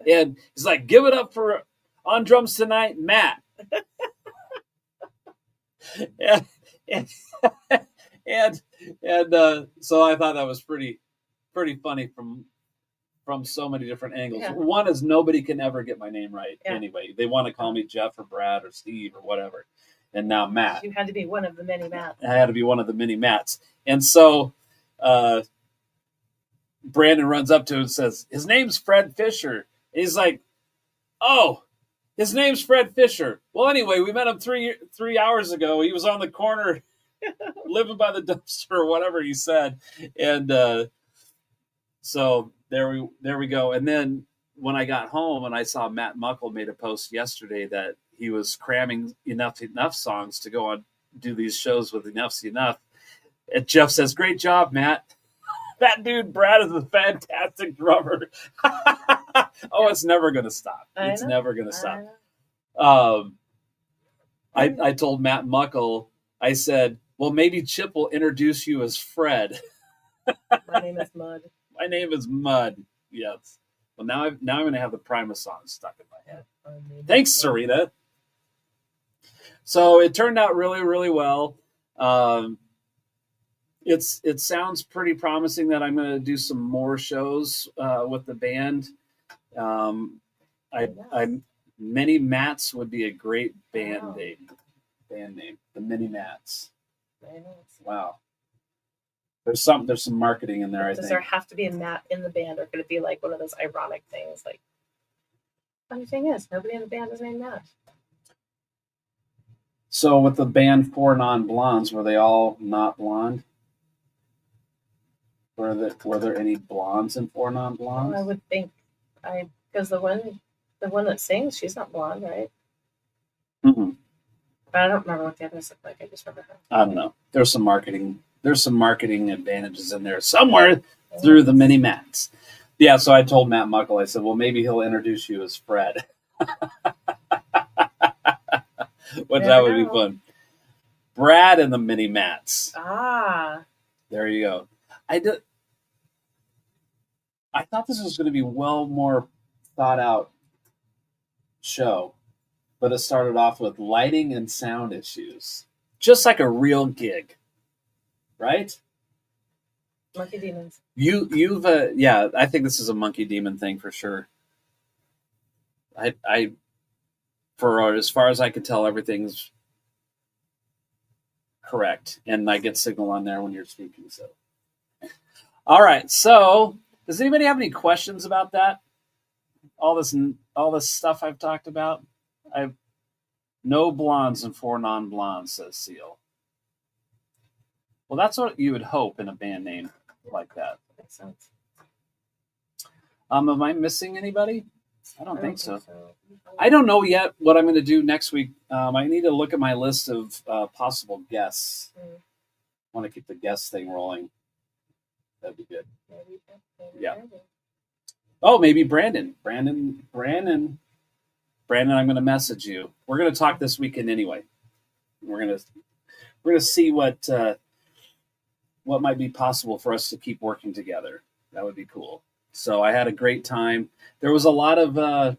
And he's like, "Give it up for on drums tonight, Matt." and so I thought that was pretty funny from so many different angles. Yeah. One is nobody can ever get my name right Yeah. anyway. They want to call me Jeff or Brad or Steve or whatever. And now Matt. You had to be one of the many Matts. I had to be one of the many Matts. And so Brandon runs up to him and says, "His name's Fred Fisher." And he's like, "Oh, his name's Fred Fisher. Well, anyway, we met him 3 hours ago. He was on the corner living by the dumpster," or whatever he said. And so there we go. And then when I got home and I saw Matt Muckle made a post yesterday that he was cramming enough songs to go on do these shows with Enough's Enough. And Jeff says, "Great job, Matt. That dude Brad is a fantastic drummer." Oh, it's never going to stop. It's never going to stop. I told Matt Muckle, I said, "Well, maybe Chip will introduce you as Fred." My name is Mud. My name is Mud. Yes. Well, now I'm going to have the Primus song stuck in my head. Thanks, Sarita. So it turned out really, really well. It sounds pretty promising that I'm going to do some more shows with the band. Mini Mats would be a great band name. The Mini Mats. Wow. There's some marketing in there. Does there have to be a Matt in the band, or could it be like one of those ironic things? Like, funny thing is, nobody in the band is named Matt. So with the band Four Non-Blondes, were they all not blonde? Were there any blondes in Four Non-Blondes? Well, I would think, because the one that sings, she's not blonde, right? Mm-hmm. But I don't remember what the others look like. I just remember her. I don't know. There's some marketing advantages in there somewhere through the Mini Mats. Yeah, so I told Matt Muckle, I said, "Well, maybe he'll introduce you as Fred." That would be fun. Brad and the Mini Mats. Ah. There you go. I thought this was going to be well more thought out show, but it started off with lighting and sound issues. Just like a real gig. Right? Monkey Demons. You've I think this is a Monkey Demon thing for sure. I for as far as I could tell, everything's correct, and I get signal on there when you're speaking. So, all right. So, does anybody have any questions about that? All this stuff I've talked about. I've no blondes and Four Non-Blondes, says Seal. Well, that's what you would hope in a band name like that. Makes sense. Am I missing anybody? I don't think so. I don't know yet what I'm going to do next week. I need to look at my list of possible guests. I want to keep the guest thing rolling. That'd be good. Yeah. Oh, maybe Brandon. Brandon, I'm going to message you. We're going to talk this weekend anyway. We're going to see what might be possible for us to keep working together. That would be cool. So I had a great time. There was a lot of, I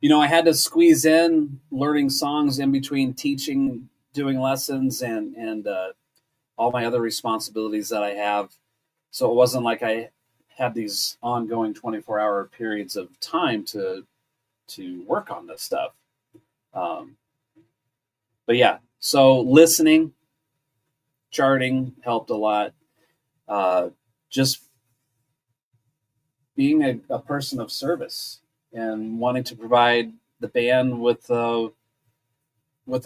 had to squeeze in learning songs in between teaching, doing lessons, and all my other responsibilities that I have. So it wasn't like I had these ongoing 24-hour periods of time to work on this stuff. But yeah, so listening, charting helped a lot. Just being a person of service and wanting to provide the band with a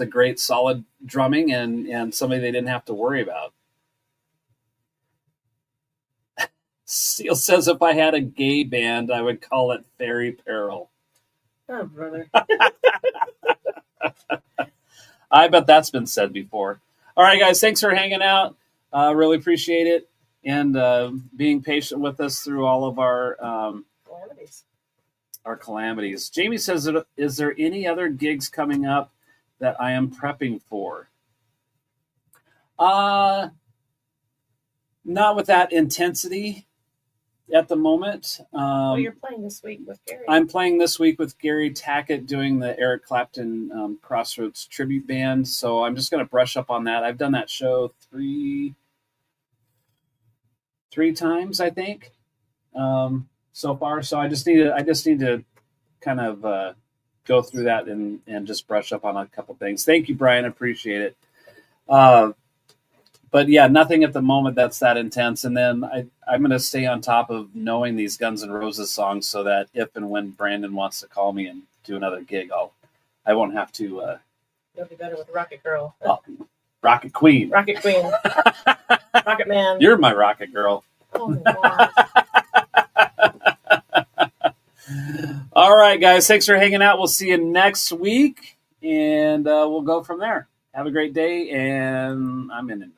great solid drumming and somebody they didn't have to worry about. Seal says if I had a gay band, I would call it Fairy Peril. Oh, brother. I bet that's been said before. All right, guys, thanks for hanging out. Really appreciate it. And being patient with us through all of our calamities. Jamie says, is there any other gigs coming up that I am prepping for? Not with that intensity at the moment. Well, you're playing this week with Gary. I'm playing this week with Gary Tackett doing the Eric Clapton Crossroads tribute band. So I'm just going to brush up on that. I've done that show three times, I think, so far. So I just need to kind of go through that and just brush up on a couple things. Thank you, Brian. Appreciate it. But yeah, nothing at the moment that's that intense. And then I'm going to stay on top of knowing these Guns N' Roses songs so that if and when Brandon wants to call me and do another gig, I won't have to. You'll be better with Rocket Girl. Rocket Queen. Rocket Queen. Rocket Man. You're my Rocket Girl. Oh, my God. All right, guys. Thanks for hanging out. We'll see you next week, and we'll go from there. Have a great day, and I'm in this.